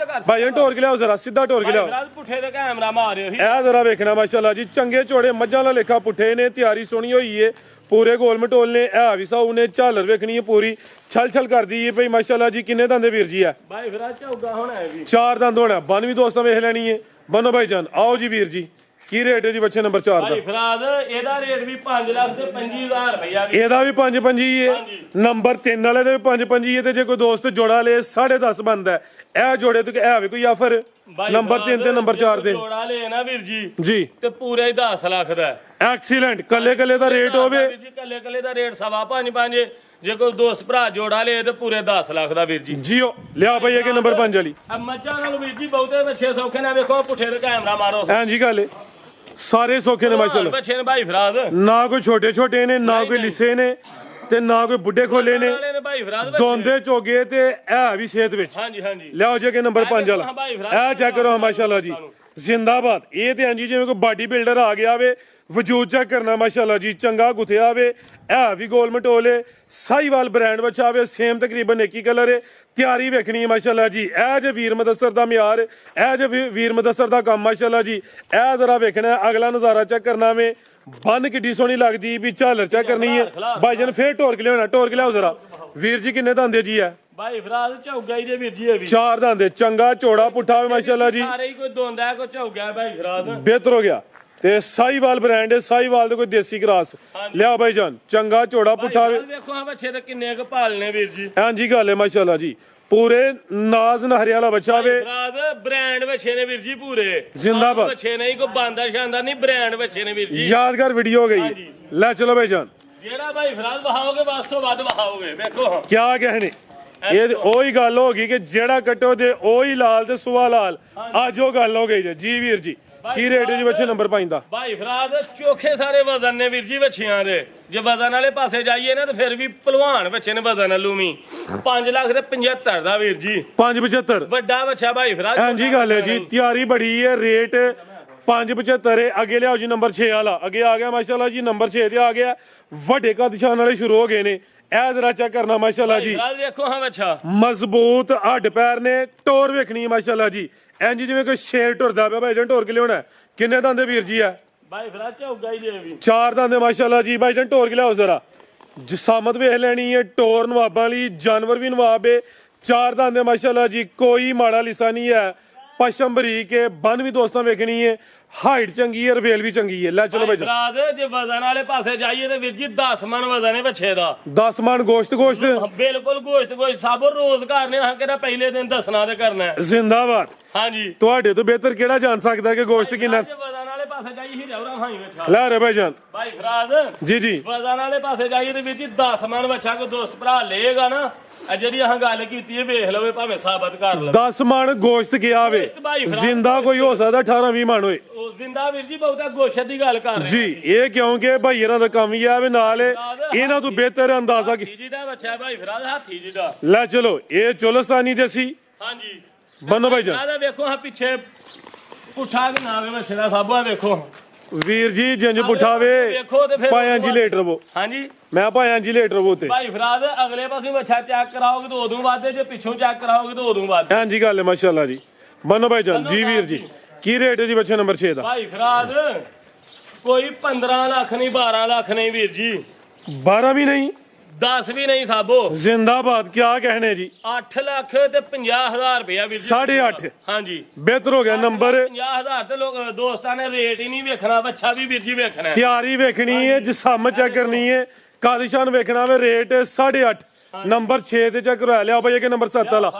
ਭਾਈ ਜਾਨ ਢੋਰ ਕੇ ਲਿਆਓ ਜ਼ਰਾ, ਸਿੱਧਾ ਢੋਰ ਕੇ ਲਿਆਓ। ਪੁੱਠੇ ਤੇ ਕੈਮਰਾ ਮਾਰਿਓ। ਇਹ ਜ਼ਰਾ ਵੇਖਣਾ ਮਾਸ਼ਾਅੱਲਾ ਜੀ। ਚੰਗੇ ਚੋੜੇ ਮੱਝਾਂ ਦਾ ਲੇਖਾ ਪੁੱਠੇ ਨੇ। ਤਿਆਰੀ ਸੋਹਣੀ ਹੋਈ ਏ, ਪੂਰੇ ਗੋਲ ਮਟੋਲ ਨੇ। ਇਹ ਵੀ ਸਾਊ ਨੇ। ਝਾਲਰ ਵੇਖਣੀ ਹੈ ਪੂਰੀ ਛਲ ਛਲ ਕਰਦੀ ਏ ਭਾਈ ਮਾਸ਼ਾਅੱਲਾ ਜੀ। ਕਿੰਨੇ ਦੰਦੇ ਵੀਰ ਜੀ ਆ? ਭਾਈ ਫਿਰ ਝੌਗਾ ਹੋਣਾ ਹੈ ਵੀ 4 ਦੰਦ ਹੋਣਾ। ਬਨ ਵੀ ਦੋਸਤਾਂ ਵੇਖ ਲੈਣੀ ਏ। ਬਨੋ ਭਾਈ ਜਾਨ। ਆਓ ਜੀ ਵੀਰ ਜੀ। ਕੀ ਰੇਟ ਹੈ ਜੀ ਬੱਚੇ ਨੰਬਰ 4 ਦਾ? ਭਾਈ ਫਰਾਦ ਇਹਦਾ ਰੇਟ ਵੀ 5,25,000 ਰੁਪਇਆ। ਇਹਦਾ ਵੀ 5.25 ਏ। ਨੰਬਰ 3 ਵਾਲੇ ਦੇ ਵੀ 5.25 ਏ। ਤੇ ਜੇ ਕੋਈ ਦੋਸਤ ਜੋੜਾ ਲੇ 10.5 ਬਣਦਾ। ਇਹ ਜੋੜੇ ਤੇ ਇਹ ਵੀ ਕੋਈ ਆਫਰ ਨੰਬਰ 3 ਤੇ ਨੰਬਰ 4 ਤੇ ਜੋੜਾ ਲੈ ਨਾ ਵੀਰ ਜੀ ਜੀ ਤੇ ਪੂਰਾ ਹੀ 10 ਲੱਖ ਦਾ। ਐਕਸੀਲੈਂਟ। ਕੱਲੇ ਕੱਲੇ ਦਾ ਰੇਟ ਹੋਵੇ ਜੀ, ਕੱਲੇ ਕੱਲੇ ਦਾ ਰੇਟ 5.25। ਜੇ ਕੋਈ ਦੋਸਤ ਭਰਾ ਜੋੜਾ ਲੇ ਤੇ ਪੂਰੇ 10 ਲੱਖ ਦਾ ਵੀਰ ਜੀ। ਜੀਓ ਲਿਆ ਭਾਈ ਇਹ ਨੰਬਰ 5 ਵਾਲੀ। ਮੱਝਾਂ ਨਾਲ ਵੀਰ ਜੀ ਬਹੁਤੇ ਬੱਚੇ ਸੌਖੇ ਨੇ। ਵੇਖੋ ਪੁੱਠੇ ਤੇ ਕੈਮਰਾ ਮਾਰੋ। ਐਂ ਜੀ ਗੱਲ ਏ, ਸਾਰੇ ਸੌਖੇ ਨੇ ਮਾਸ਼ਾਅੱਲਾ। ਬੱਚੇ ਨੇ ਭਾਈ ਫਰਾਦ। ਨਾ ਕੋਈ ਛੋਟੇ ਛੋਟੇ ਨੇ, ਨਾ ਕੋਈ ਲਿਸੇ ਨੇ, ਤੇ ਨਾ ਕੋਈ ਬੁੱਢੇ ਖੋਲੇ ਨੇ। ਭਾਈ ਫਰਾਦ ਦੋਂਦੇ ਚੋਗੇ ਤੇ ਇਹ ਵੀ ਸਿਹਤ ਵਿੱਚ। ਹਾਂਜੀ ਲਿਆਓ ਜੇ ਕਿ ਨੰਬਰ 5 ਵਾਲਾ। ਇਹ ਚੈੱਕ ਕਰੋ ਮਾਸ਼ਾਅੱਲਾ ਜੀ। ਜ਼ਿੰਦਾਬਾਦ। ਇਹ ਤੇ ਹਾਂਜੀ ਜਿਵੇਂ ਕੋਈ ਬਾਡੀ ਬਿਲਡਰ ਆ ਗਿਆ ਵੇ, ਵਜੂਦ ਚੈੱਕ ਕਰਨਾ ਮਾਸ਼ਾਅੱਲਾ ਜੀ, ਚੰਗਾ ਗੁਥਿਆ ਵੇ, ਇਹ ਵੀ ਗੋਲ ਮਟੋਲੇ ਸਾਈਵਾਲ ਬ੍ਰਾਂਡ ਵਿੱਚ ਆਵੇ, ਸੇਮ ਤਕਰੀਬਨ ਇੱਕ ਹੀ ਕਲਰ ਹੈ। ਤਿਆਰੀ ਵੇਖਣੀ ਹੈ ਮਾਸ਼ਾਅੱਲਾ ਜੀ, ਇਹ ਜੇ ਵੀਰ ਮੁਦੱਸਰ ਦਾ ਮਿਆਰ, ਇਹ ਜੇ ਵੀਰ ਮੁਦੱਸਰ ਦਾ ਕੰਮ ਮਾਸ਼ਾਅੱਲਾ ਜੀ। ਇਹ ਜ਼ਰਾ ਵੇਖਣਾ, ਅਗਲਾ ਨਜ਼ਾਰਾ ਚੈੱਕ ਕਰਨਾ ਵੇ, ਬੰਨ ਕਿੱਡੀ ਸੋਹਣੀ ਲੱਗਦੀ ਵੀ, ਝਾਲਰ ਚੈੱਕ ਕਰਨੀ ਹੈ ਭਾਈਜਾਨ। ਫੇਰ ਢੋਰ ਕੇ ਲਿਆਉਣਾ, ਢੋਰ ਕੇ ਲਿਆਓ ਜ਼ਰਾ। ਵੀਰ ਜੀ ਕਿੰਨੇ ਦੰਦੇ ਜੀ ਹੈ? ਭਾਈ ਫਰਾਦ ਝੌਗਾ ਹੀ ਜੇ ਵੀਰ ਜੀ ਇਹ ਵੀ 4 ਦੰਦੇ, ਚੰਗਾ ਚੌੜਾ ਪੁੱਠਾ ਵੇ ਮਾਸ਼ਾਅੱਲਾ ਜੀ, ਸਾਰੇ ਹੀ ਕੋਈ ਦੋਂਦਾ ਕੋਈ ਝੌਗਾ ਭਾਈ ਫਰਾਦ। ਬਿਹਤਰ ਹੋ ਗਿਆ। ਤੇ ਸਾਈਵਾਲ ਬ੍ਰਾਂਡ ਹੈ, ਸਾਈਵਾਲ ਦੇ ਕੋਈ ਦੇਸੀ ਕਰਾਸ ਲਿਆ ਭਾਈਜਾਨ, ਚੰਗਾ ਚੌੜਾ ਪੁੱਠਾ ਵੇ। ਵੇਖੋ ਆ ਬੱਚੇ ਤੇ ਕਿੰਨੇ ਕੁ ਭਾਲਨੇ ਵੀਰ ਜੀ। ਹਾਂਜੀ ਗੱਲ ਹੈ ਮਾਸ਼ਾਅੱਲਾ ਜੀ, ਪੂਰੇ ਨਾਜ਼ ਨਹਰੇ ਵਾਲਾ ਬੱਚਾ ਵੇ। ਫਰਾਦ ਬ੍ਰਾਂਡ ਬੱਚੇ ਨੇ ਵੀਰ ਜੀ ਪੂਰੇ ਜ਼ਿੰਦਾਬਾਦ। ਬੱਚੇ ਨਹੀਂ ਕੋਈ ਬਾਂਦਾ ਸ਼ਾਨਦਾਰ ਨਹੀਂ, ਬ੍ਰਾਂਡ ਬੱਚੇ ਨੇ ਵੀਰ ਜੀ। ਯਾਦਗਾਰ ਵੀਡੀਓ ਹੋ ਗਈ। ਲੈ ਚਲੋ ਭਾਈਜਾਨ, ਜਿਹੜਾ ਭਾਈ ਫਰਾਦ ਵਹਾਓਗੇ ਬਸ ਤੋਂ ਵੱਧ ਵਹਾਓਗੇ। ਵੇਖੋ ਕਿਆ ਕਹਿਣੇ, ਇਹ ਉਹੀ ਗੱਲ ਹੋ ਗਈ ਕਿ ਜਿਹੜਾ ਕੱਟੋ ਦੇ ਉਹੀ ਲਾਲ ਤੇ ਸੁਆ ਲਾਲ। ਅੱਜ ਉਹ ਗੱਲ ਹੋ ਗਈ ਜੀ ਵੀਰ ਜੀ। ਕੀ ਰੇਟ ਜੀ ਬੱਚੇ ਨੰਬਰ ਪਾਈਂਦਾ? ਭਾਈ ਫਰਾਦ ਚੋਖੇ ਸਾਰੇ ਵਜ਼ਨ ਨੇ ਵੀਰ ਜੀ ਬੱਚਿਆਂ ਦੇ। ਜੇ ਵਜ਼ਨ ਵਾਲੇ ਪਾਸੇ ਜਾਈਏ ਨਾ ਤੇ ਫਿਰ ਵੀ ਭਲਵਾਨ ਬੱਚੇ ਨੇ ਵਜ਼ਨ ਲੂਮੀ 5 ਲੱਖ ਤੇ 75 ਦਾ ਵੀਰ ਜੀ। 575 ਵੱਡਾ ਬੱਚਾ ਭਾਈ ਫਰਾਦ। ਹਾਂਜੀ ਗੱਲ ਹੈ ਜੀ, ਤਿਆਰੀ ਬੜੀ ਹੈ। ਰੇਟ 575 ਹੈ। ਅੱਗੇ ਲਿਆਓ ਜੀ ਨੰਬਰ 6 ਵਾਲਾ। ਅੱਗੇ ਆ ਗਿਆ ਮਾਸ਼ਾਅੱਲਾ ਜੀ, ਨੰਬਰ 6 ਤੇ ਆ ਗਿਆ। ਵੱਡੇ ਕੱਦ ਸ਼ਾਨ ਵਾਲੇ ਸ਼ੁਰੂ ਹੋ ਗਏ ਨੇ। ਇਹ ਜ਼ਰਾ ਚੈੱਕ ਕਰਨਾ ਮਾਸ਼ਾਅੱਲਾ ਜੀ, ਫਰਾਦ ਵੇਖੋ ਹਾਂ ਬੱਚਾ ਮਜ਼ਬੂਤ ਹੱਡ ਪੈਰ ਨੇ, ਟੋਰ ਵੇਖਣੀ ਹੈ ਮਾਸ਼ਾਅੱਲਾ ਜੀ। ਇੰਜ ਜਿਵੇਂ ਕੋਈ ਸ਼ੇਰ ਟੁਰਦਾ ਪਿਆ ਭਾਈਜਾਨ, ਟੋਰ ਕੇ ਲਿਆਉਣਾ। ਕਿੰਨੇ ਦੰਦੇ ਵੀਰ ਜੀ ਆ? ਭਾਈ ਫਰਾਦ ਝੌਗਾ ਹੀ ਜੇ ਵੀ 4 ਦੰਦੇ ਮਾਸ਼ਾਅੱਲਾ ਜੀ। ਭਾਈਜਾਨ ਟੋਰ ਕੇ ਲਿਆਓ ਜ਼ਰਾ, ਜਸਾਮਤ ਵੇਖ ਲੈਣੀ ਹੈ, ਟੋਰ ਨਵਾਬਾਂ ਵਾਲੀ, ਜਾਨਵਰ ਵੀ ਨਵਾਬ ਹੈ। 4 ਦੰਦੇ ਮਾਸ਼ਾਅੱਲਾ ਜੀ, ਕੋਈ ਮਾੜਾ ਲਿਸਾ ਨਹੀਂ ਹੈ। ਪਸ਼ਮ ਬਰੀਕ ਹੈ, ਬੰਨ ਵੀ ਦੋਸਤਾਂ ਵੇਖਣੀ ਹੈ, ਹਾਈਟ ਚੰਗੀ ਹੈ, ਰਵੇਲ ਵੀ ਚੰਗੀ ਹੈ। ਲੈ ਚਲੋ ਭਾਈਜਾਨ, ਫਰਾਦ ਜੇ ਵਜ਼ਨ ਵਾਲੇ ਪਾਸੇ ਜਾਈਏ ਤੇ ਵੀਰ ਜੀ 10 ਮਣ ਵਜ਼ਨ ਹੈ ਬੱਚੇ ਦਾ। 10 ਮਣ ਗੋਸ਼ਤ ਬਿਲਕੁਲ ਗੋਸ਼ਤ ਸਭ ਰੋਜ਼ਗਾਰ ਨੇ। ਹਾਂ ਕਿਹੜਾ ਪਹਿਲੇ ਦਿਨ ਦੱਸਣਾ ਤੇ ਕਰਨਾ ਹੈ। ਜ਼ਿੰਦਾਬਾਦ। ਹਾਂਜੀ ਤੁਹਾਡੇ ਤੋਂ ਬਿਹਤਰ ਕਿਹੜਾ ਜਾਣ ਸਕਦਾ ਕਿ ਗੋਸ਼ਤ ਕਿੰਨਾ? ਜੇ ਵਜ਼ਨ ਵਾਲੇ ਪਾਸੇ ਜਾਈਏ ਹੀ ਰਵਰਾ ਹਾਈ ਬੱਚਾ। ਲੈ ਰੇ ਭਾਈਜਾਨ ਭਾਈ ਫਰਾਦ ਜੀ ਜੀ, ਵਜ਼ਨ ਵਾਲੇ ਪਾਸੇ ਜਾਈਏ ਤੇ ਵੀਰ ਜੀ 10 ਮਣ ਬੱਚਾ ਕੋ ਦੋਸਤ ਭਰਾ ਲਏਗਾ ਨਾ, ਆ ਜਿਹੜੀ ਆਹ ਗੱਲ ਕੀਤੀ ਹੈ ਵੇਖ ਲਵੇ ਭਾਵੇਂ ਸਾਬਤ ਕਰ ਲਵੇ। 10 ਮਣ ਗੋਸ਼ਤ ਗਿਆ ਵੇ, ਜ਼ਿੰਦਾ ਕੋਈ ਹੋ ਸਕਦਾ 18-20 ਮਣ ਹੋਏ। ਉਹ ਜ਼ਿੰਦਾ ਵੀਰ ਜੀ ਬਹੁਤਾ ਗੋਸ਼ਤ ਦੀ ਗੱਲ ਕਰ ਰਹੇ ਜੀ। ਇਹ ਕਿਉਂਕਿ ਭਾਈ ਇਹਨਾਂ ਦਾ ਕੰਮ ਹੀ ਆ ਵੇ, ਨਾਲ ਇਹਨਾਂ ਤੋਂ ਬਿਹਤਰ ਅੰਦਾਜ਼ਾ ਕੀ। ਜੀ ਦਾ ਬੱਚਾ ਭਾਈ ਫਰਾਦ ਹਾਥੀ ਜੀ ਦਾ। ਲੈ ਚਲੋ, ਇਹ ਚੋਲਸਤਾਨੀ ਦੇਸੀ ਹਾਂਜੀ ਬੰਨੋ ਭਾਈਜਾਨ। ਆਹ ਵੇਖੋ ਹਾਂ ਪਿੱਛੇ ਪੁੱਠਾ ਕਿ ਨਾ ਵੇ ਬੱਚੇ ਦਾ ਸਾਬਾ ਵੇਖੋ ਵੀਰ ਜੀ, ਜੰਜ ਪੁੱਠਾ ਵੇ ਵੇਖੋ ਤੇ ਫਿਰ ਭਾਵੇਂ ਜੀ ਲੇਟ ਰਵੋ। ਹਾਂਜੀ ਮੈਂ ਭਾਵੇਂ ਜੀ ਲੇਟ ਰਵੋ ਤੇ ਭਾਈ ਫਰਾਦ ਅਗਲੇ ਪਾਸੇ ਬੱਚਾ ਚੈੱਕ ਕਰਾਓਗੇ ਤਾਂ ਉਦੋਂ ਵਾਧੇ, ਜੇ ਪਿੱਛੋਂ ਚੈੱਕ ਕਰਾਓਗੇ ਤਾਂ ਉਦੋਂ ਵਾਧੇ। ਹਾਂਜੀ ਗੱਲ ਹੈ ਮਾਸ਼ਾਅੱਲਾ ਜੀ। ਬੰਨੋ ਭਾਈਜਾਨ ਜੀ ਵੀਰ ਜੀ। ਕੀ ਰੇਟ ਹੈ ਜੀ ਬੱਚੇ ਨੰਬਰ 6 ਦਾ? ਭਾਈ ਫਰਾਦ ਕੋਈ 15 ਲੱਖ ਨਹੀਂ, 12 ਲੱਖ ਨਹੀਂ ਵੀਰ ਜੀ, 12 ਵੀ ਨਹੀਂ, 10 ਵੀ ਨਹੀਂ ਸਾਬੋ। ਜ਼ਿੰਦਾਬਾਦ। ਕਿਆ ਕਹਿਣੇ ਜੀ? 8 ਲੱਖ ਤੇ 50,000 ਰੁਪਇਆ ਵੀਰ ਜੀ। 8.5 ਹਾਂਜੀ ਬਿਹਤਰ ਹੋ ਗਿਆ ਨੰਬਰ। 50,000 ਤੇ ਲੋਕ ਦੋਸਤਾਂ ਨੇ ਰੇਟ ਹੀ ਨਹੀਂ ਵੇਖਣਾ, ਬੱਚਾ ਵੀ ਵੀਰ ਜੀ ਵੇਖਣਾ। ਤਿਆਰੀ ਵੇਖਣੀ ਹੈ, ਜਿਸਮ ਚੈੱਕ ਕਰਨੀ ਹੈ, ਕਾਦਿਸ਼ਾਨ ਵੇਖਣਾ ਵੇ। ਰੇਟ 8.5 ਨੰਬਰ 6 ਤੇ ਚੈੱਕ ਕਰਵਾ ਲਿਆ ਭਾਈ। ਅੱਗੇ ਨੰਬਰ 7 ਵਾਲਾ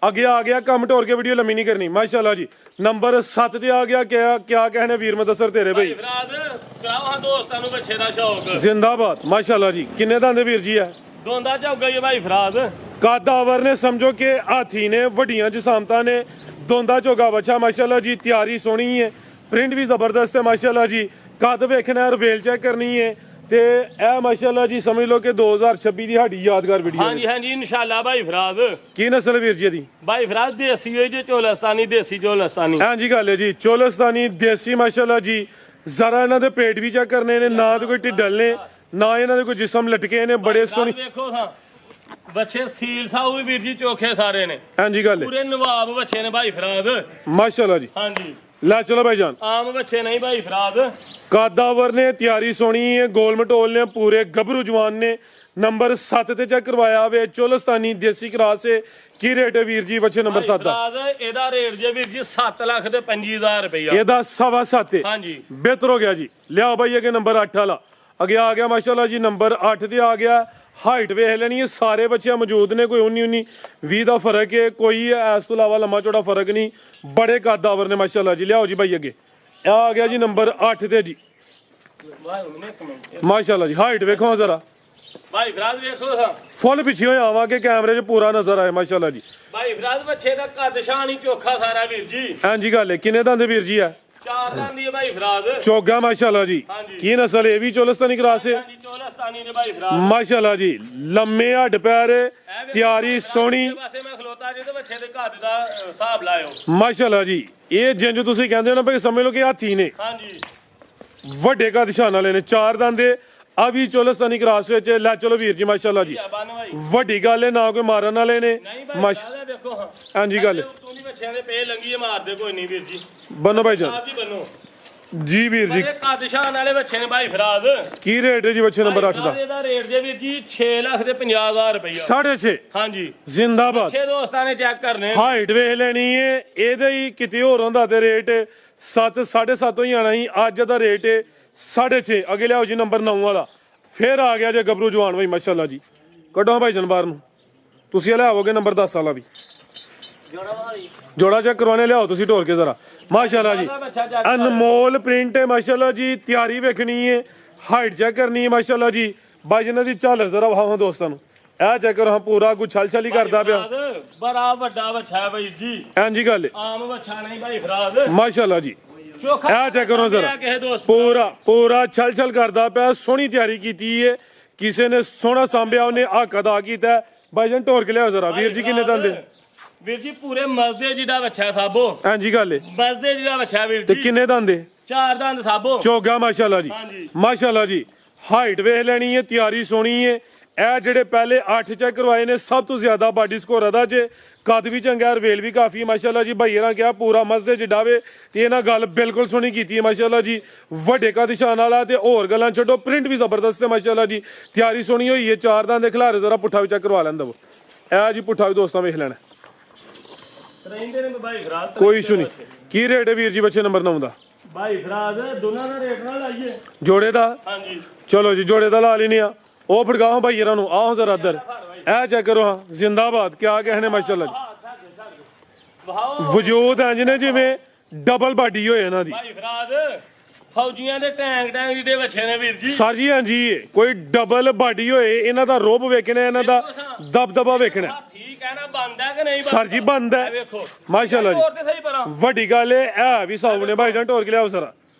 ਅੱਗੇ ਆ ਗਿਆ। ਕੰਮ ਟੋਰ ਕੇ ਵੀਡੀਓ ਲੰਮੀ ਨਹੀਂ ਕਰਨੀ ਮਾਸ਼ਾਅੱਲਾ ਜੀ। ਨੰਬਰ 7 ਤੇ ਆ ਗਿਆ। ਕਿਆ ਕਹਿਣੇ ਵੀਰ ਮੁਦੱਸਰ ਤੇਰੇ ਭਾਈ? ਫਰਾਦ ਕਰਾਓ ਹਾਂ ਦੋਸਤਾਂ ਨੂੰ ਬੱਚੇ ਦਾ ਸ਼ੌਕ। ਜ਼ਿੰਦਾਬਾਦ ਮਾਸ਼ਾਅੱਲਾ ਜੀ। ਕਿੰਨੇ ਦੰਦੇ ਵੀਰ ਜੀ ਆ? ਦੋਂਦਾ ਝੌਗਾ ਹੀ ਭਾਈ ਫਰਾਦ। ਕਾਦਾਵਰ ਨੇ ਸਮਝੋ ਕਿ ਹਾਥੀ ਨੇ, ਵੱਡੀਆਂ ਜਸਾਮਤਾਂ ਨੇ, ਦੋਂਦਾ ਝੋਗਾ ਬੱਚਾ ਮਾਸ਼ਾਅੱਲਾ ਜੀ। ਤਿਆਰੀ ਸੋਹਣੀ ਹੈ, ਪ੍ਰਿੰਟ ਵੀ ਜ਼ਬਰਦਸਤ ਹੈ ਮਾਸ਼ਾਅੱਲਾ ਜੀ। ਕੱਦ ਵੇਖਣਾ, ਰਵੇਲ ਚੈੱਕ ਕਰਨੀ ਹੈ ਤੇ ਇਹ ਮਾਸ਼ਾਅੱਲਾ ਜੀ ਸਮਝ ਲਓ ਕਿ 2026 ਦੀ ਸਾਡੀ ਯਾਦਗਾਰ ਵੀਡੀਓ। ਹਾਂਜੀ ਹਾਂਜੀ ਇਨਸ਼ਾਅੱਲਾ ਭਾਈ ਫਰਾਦ। ਕੀ ਨਸਲ ਵੀਰ ਜੀ ਦੀ? ਭਾਈ ਫਰਾਦ ਦੇਸੀ ਹੋਈ ਜੇ ਚੋਲਸਤਾਨੀ, ਦੇਸੀ ਚੋਲਸਤਾਨੀ। ਹਾਂਜੀ ਗੱਲ ਹੈ ਜੀ, ਚੋਲਸਤਾਨੀ ਦੇਸੀ ਮਾਸ਼ਾਅੱਲਾ ਜੀ। ਜ਼ਰਾ ਇਹਨਾਂ ਦੇ ਪੇਟ ਵੀ ਚੈੱਕ ਕਰਨੇ ਨੇ, ਨਾ ਤੇ ਕੋਈ ਢਿੱਡਲ ਨੇ, ਨਾ ਇਹਨਾਂ ਦੇ ਕੋਈ ਜਿਸਮ ਲਟਕੇ ਨੇ। ਬੜੇ ਸੋਹਣੇ ਵੇਖੋ ਹਾਂ ਬੱਚੇ ਸੀਲ ਸਾਊ ਵੀ ਵੀਰ ਜੀ ਚੋਖੇ ਸਾਰੇ ਨੇ। ਹਾਂਜੀ ਗੱਲ ਹੈ, ਪੂਰੇ ਨਵਾਬ ਬੱਚੇ ਨੇ ਭਾਈ ਫਰਾਦ। ਮਾਸ਼ਾਅੱਲਾ ਜੀ। ਹਾਂਜੀ ਲੈ ਚਲੋ ਭਾਈਜਾਨ, ਆਮ ਬੱਚੇ ਨਹੀਂ ਭਾਈ ਫਰਾਦ। ਕਾਦਾਵਰ ਨੇ, ਤਿਆਰੀ ਸੋਹਣੀ ਹੈ, ਗੋਲ ਮਟੋਲ ਨੇ, ਪੂਰੇ ਗੱਭਰੂ ਜਵਾਨ ਨੇ। ਨੰਬਰ 7 ਤੇ ਚੈੱਕ ਕਰਵਾਇਆ ਵੇ, ਚੋਲਸਤਾਨੀ ਦੇਸੀ ਕਰਾਸ ਹੈ। ਕੀ ਰੇਟ ਹੈ ਵੀਰ ਜੀ ਬੱਚੇ ਨੰਬਰ 7 ਦਾ? ਇਹਦਾ ਰੇਟ ਜੇ ਵੀਰ ਜੀ 7 ਲੱਖ ਤੇ 25,000 ਰੁਪਇਆ। ਇਹਦਾ 7.25 ਹਾਂਜੀ ਬਿਹਤਰ ਹੋ ਗਿਆ ਜੀ। ਲਿਆਓ ਭਾਈ ਅੱਗੇ ਨੰਬਰ 8 ਵਾਲਾ ਅੱਗੇ ਆ ਗਿਆ ਮਾਸ਼ਾਅੱਲਾ ਜੀ। ਨੰਬਰ 8 ਤੇ ਆ ਗਿਆ। ਹਾਈਟ ਵੇਖ ਲੈਣੀ ਹੈ, ਸਾਰੇ ਬੱਚੇ ਮੌਜੂਦ ਨੇ। ਕੋਈ 19-20 ਦਾ ਫਰਕ ਹੈ, ਕੋਈ ਇਸ ਤੋਂ ਇਲਾਵਾ ਲੰਮਾ ਚੌੜਾ ਫਰਕ ਨਹੀਂ। ਬੜੇ ਕਾਦਾਵਰ ਨੇ ਮਾਸ਼ਾਅੱਲਾ ਜੀ। ਲਿਆਓ ਜੀ ਭਾਈ ਅੱਗੇ ਆ ਗਿਆ ਜੀ ਨੰਬਰ 8 ਤੇ ਜੀ ਮਾਸ਼ਾਅੱਲਾ ਜੀ। ਹਾਈਟ ਵੇਖੋ ਜ਼ਰਾ ਭਾਈ ਫਰਾਦ ਵੇਖੋ ਹਾਂ ਫੁੱਲ ਪਿੱਛੇ ਹੋਇਆ ਆਵਾਂ ਕਿ ਕੈਮਰੇ 'ਚ ਪੂਰਾ ਨਜ਼ਰ ਆਏ ਮਾਸ਼ਾਅੱਲਾ ਜੀ। ਭਾਈ ਫਰਾਦ ਬੱਚੇ ਦਾ ਕੱਦ ਸ਼ਾਨ ਹੀ ਚੋਖਾ ਸਾਰਾ ਵੀਰ ਜੀ। ਹਾਂਜੀ ਗੱਲ ਹੈ। ਕਿੰਨੇ ਦੰਦ ਵੀਰ ਜੀ ਆ? 4 ਦੰਦ ਦੀ ਹੈ ਭਾਈ ਫਰਾਦ। ਚੋਗਾ ਮਾਸ਼ਾਅੱਲਾ ਜੀ। ਕੀ ਨਸਲ? ਇਹ ਵੀ ਚੋਲਸਤਾਨੀ ਕਰਾਸ ਹੈ ਹਾਂਜੀ ਚੋਲਸਤਾਨੀ ਨੇ ਭਾਈ ਫਰਾਦ। ਮਾਸ਼ਾਅੱਲਾ ਜੀ। ਲੰਮੇ ਹੱਡ ਪੈਰ, ਤਿਆਰੀ ਸੋਹਣੀ ਪਾਸੇ ਮੈਂ ਖਲੋਤਾ ਜੀ ਤੇ ਬੱਚੇ ਦੇ ਘਰ ਦਾ ਹਿਸਾਬ ਲਾਇਓ ਮਾਸ਼ਾਅੱਲਾ ਜੀ। ਇਹ ਜਿੰਜ ਤੁਸੀਂ ਕਹਿੰਦੇ ਹੋ ਨਾ ਬਈ ਸਮਝ ਲਓ ਕਿ ਹਾਥੀ ਨੇ ਹਾਂਜੀ ਵੱਡੇ ਕੱਦ ਸ਼ਾਨ ਵਾਲੇ ਨੇ, 4 ਦੰਦ ਦੇ ਆ ਵੀ ਚੋਲਸਤਾਨੀ ਕ੍ਰਾਸ ਵਿੱਚ। ਲੈ ਚਲੋ ਵੀਰ ਜੀ ਮਾਸ਼ਾਅੱਲਾ ਜੀ, ਬੰਨ ਭਾਈ ਵੱਡੀ ਗੱਲ ਹੈ ਨਾ ਕੋਈ ਮਾਰਨ ਵਾਲੇ ਨੇ। ਨਹੀਂ ਭਾਈ ਸਾਹਿਬ ਦੇਖੋ ਹਾਂ ਹਾਂਜੀ ਗੱਲ ਤੂੰ ਵੀ ਬੱਚਿਆਂ ਦੇ ਪੇ ਲੰਗੀ ਮਾਰਦੇ ਕੋਈ ਨਹੀਂ ਵੀਰ ਜੀ। ਬੰਨੋ ਭਾਈ ਜਾਨ ਆਪ ਜੀ ਬੰਨੋ ਜੀ ਵੀਰ ਜੀ। ਇਹ ਕੱਦ ਸ਼ਾਨ ਵਾਲੇ ਬੱਚੇ ਨੇ ਭਾਈ ਫਰਾਦ। ਕੀ ਰੇਟ ਹੈ ਜੀ ਬੱਚੇ ਨੰਬਰ 8 ਦਾ? ਇਹਦਾ ਰੇਟ ਜੇ ਵੀਰ ਜੀ 6,50,000 ਰੁਪਇਆ। 6.5 ਹਾਂਜੀ ਜ਼ਿੰਦਾਬਾਦ। 6 ਦੋਸਤਾਂ ਨੇ ਚੈੱਕ ਕਰਨੇ। ਹਾਈਟ ਵੇਖ ਲੈਣੀ ਹੈ, ਇਹਦੇ ਹੀ ਕਿਤੇ ਹੋਰ ਹੁੰਦਾ ਤੇ ਰੇਟ 7 7.5 ਹੀ ਆਣਾ ਸੀ। ਅੱਜ ਦਾ ਰੇਟ 6.5। ਅੱਗੇ ਲਿਆਓ ਜੀ ਨੰਬਰ 9 ਵਾਲਾ, ਫਿਰ ਆ ਗਿਆ ਜੇ ਗੱਭਰੂ ਜਵਾਨ ਭਾਈ ਮਾਸ਼ਾਅੱਲਾ ਜੀ। ਕੱਢੋ ਭਾਈ ਜਾਨ ਬਾਹਰ ਨੂੰ। ਤੁਸੀਂ ਇਹ ਲਿਆਓਗੇ ਨੰਬਰ 10 ਵਾਲਾ ਵੀ ਜੋੜਾ ਚੈੱਕ ਕਰਵਾਣੇ, ਲਿਆਓ ਤੁਸੀਂ ਢੋਲ ਕੇ ਜ਼ਰਾ ਮਾਸ਼ਾਅੱਲਾ ਜੀ। ਅਨਮੋਲ ਪ੍ਰਿੰਟ ਹੈ ਮਾਸ਼ਾਅੱਲਾ ਜੀ। ਤਿਆਰੀ ਵੇਖਣੀ ਹੈ, ਹਾਈਟ ਚੈੱਕ ਕਰਨੀ ਹੈ ਮਾਸ਼ਾਅੱਲਾ ਜੀ। ਬਾਈ ਜਨਾਂ ਦੀ ਝਾਲਰ ਜ਼ਰਾ ਵਹਾਵਾਂ ਦੋਸਤਾਂ ਨੂੰ। ਇਹ ਚੈੱਕ ਕਰੋ, ਹਾਂ ਪੂਰਾ ਕੋਈ ਛਲ ਛਲ ਹੀ ਕਰਦਾ ਪਿਆ। ਬੜਾ ਵੱਡਾ ਬੱਚਾ ਹੈ ਬਾਈ ਜੀ, ਐਂਜੀ ਗੱਲ ਆਮ ਬੱਚਾ ਨਹੀਂ ਭਾਈ ਫਰਾਦ ਮਾਸ਼ਾਅੱਲਾ ਜੀ। ਚੋਖਾ ਇਹ ਚੈੱਕ ਕਰੋ ਜ਼ਰਾ, ਕਿਸੇ ਦੋਸਤ ਪੂਰਾ ਛਲ ਛਲ ਕਰਦਾ ਪਿਆ। ਸੋਹਣੀ ਤਿਆਰੀ ਕੀਤੀ ਹੈ, ਕਿਸੇ ਨੇ ਸੋਹਣਾ ਸਾਂਭਿਆ, ਉਹਨੇ ਹੱਕ ਅਦਾ ਕੀਤਾ। ਬਾਈ ਜਨ ਢੋਰ ਕੇ ਲਿਆਓ ਜ਼ਰਾ। ਵੀਰ ਜੀ ਕਿੰਨੇ ਦੰਦੇ? ਵੀਰ ਜੀ ਪੂਰੇ ਮਸਦੇ ਜਿਹੜਾ ਬੱਚਾ ਸਾਬੋ। ਐਂਜੀ ਗੱਲ ਹੈ। ਮਸਦੇ ਜਿਹੜਾ ਬੱਚਾ ਵੀਰ ਤੇ ਜੀ ਕਿੰਨੇ ਦੰਦੇ? 4 ਦੰਦ ਸਾਬੋ। ਚੋਗਾ ਮਾਸ਼ਾਅੱਲਾ ਜੀ, ਮਾਸ਼ਾਅੱਲਾ ਜੀ। ਹਾਈਟ ਵੇਖ ਲੈਣੀ ਹੈ, ਤਿਆਰੀ ਸੋਹਣੀ ਹੈ। ਇਹ ਜਿਹੜੇ ਪਹਿਲੇ 8 ਚੈੱਕ ਕਰਵਾਏ ਨੇ, ਸਭ ਤੋਂ ਜ਼ਿਆਦਾ ਬਾਡੀ ਸਕੋਰ ਅਦਾ ਜੇ। ਕੱਦ ਵੀ ਚੰਗਾ, ਰਵੇਲ ਵੀ ਕਾਫੀ ਮਾਸ਼ਾਅੱਲਾ ਜੀ। ਭਾਈਆਂ ਕਿਹਾ ਪੂਰਾ ਮਸਦੇ ਜਿੱਡਾ ਵੇ, ਤੇ ਇਹਨਾਂ ਗੱਲ ਬਿਲਕੁਲ ਸੋਹਣੀ ਕੀਤੀ ਹੈ ਮਾਸ਼ਾਅੱਲਾ ਜੀ। ਵੱਡੇ ਕੱਦ ਸ਼ਾਨ ਵਾਲਾ, ਤੇ ਹੋਰ ਗੱਲਾਂ ਛੱਡੋ, ਪ੍ਰਿੰਟ ਵੀ ਜ਼ਬਰਦਸਤ ਹੈ ਮਾਸ਼ਾਅੱਲਾ ਜੀ। ਤਿਆਰੀ ਸੋਹਣੀ ਹੋਈ ਹੈ। 4 ਦੰਦ ਦੇ ਖਿਲਾਰੇ ਜ਼ਰਾ ਪੁੱਠਾ ਵੀ ਚੈੱਕ ਕਰਵਾ ਲੈਂਦਾ ਉਹ। ਇਹ ਜੀ ਪੁੱਠਾ ਵੀ ਦੋਸਤਾਂ ਵੇਖ ਲੈਣਾ, ਰਹਿੰਦੇ ਨੇ ਭਾਈ ਫਰਾਦ। ਕੋਈ ਇਸ਼ੂ ਨਹੀਂ। ਕੀ ਰੇਟ ਹੈ ਵੀਰ ਜੀ ਬੱਚੇ ਨੰਬਰ 9 ਦਾ? ਭਾਈ ਫਰਾਦ ਦੋਨਾਂ ਦਾ ਰੇਟ ਨਾਲ ਲਾਈਏ ਜੋੜੇ ਦਾ? ਹਾਂਜੀ ਚਲੋ ਜੀ ਜੋੜੇ ਦਾ ਲਾ ਲੈਨੇ ਆ। ਉਹ ਫੜਗਾਓ ਭਾਈ ਇਹਨਾਂ ਨੂੰ, ਆਓ ਜ਼ਰਾ ਇੱਧਰ। ਇਹ ਚੈੱਕ ਕਰੋ, ਹਾਂ ਜ਼ਿੰਦਾਬਾਦ। ਕਿਆ ਕਹਿਣੇ ਮਾਸ਼ਾਅੱਲਾ ਜੀ। ਵਜੂਦ ਹੈ ਜਿਹਨੇ ਜਿਵੇਂ ਡਬਲ ਬਾਡੀ ਹੋਏ ਇਹਨਾਂ ਦੀ। ਭਾਈ ਫਰਾਦ ਫੌਜੀਆਂ ਦੇ ਟੈਂਕ ਜਿਹੜੇ ਬੱਚੇ ਨੇ ਵੀਰ ਜੀ। ਸਰ ਜੀ ਹਾਂਜੀ, ਕੋਈ ਡਬਲ ਬਾਡੀ ਹੋਏ, ਇਹਨਾਂ ਦਾ ਰੋਬ ਵੇਖਣਾ, ਇਹਨਾਂ ਦਾ ਦਬਦਬਾ ਵੇਖਣਾ। ਠੀਕ ਹੈ ਨਾ, ਬੰਦਾ ਕਿ ਨਹੀਂ? ਸਰ ਜੀ ਬੰਦ ਹੈ ਵੇਖੋ ਮਾਸ਼ਾਅੱਲਾ ਜੀ। ਹੋਰ ਤੇ ਸਹੀ ਪਰਾਂ ਵੱਡੀ ਗੱਲ ਹੈ। ਇਹ ਵੀ ਸਾਊ ਨੇ ਭਾਈ ਜਾਨ। ਢੋਰ ਕੇ ਲਿਆਓ ਸਰ,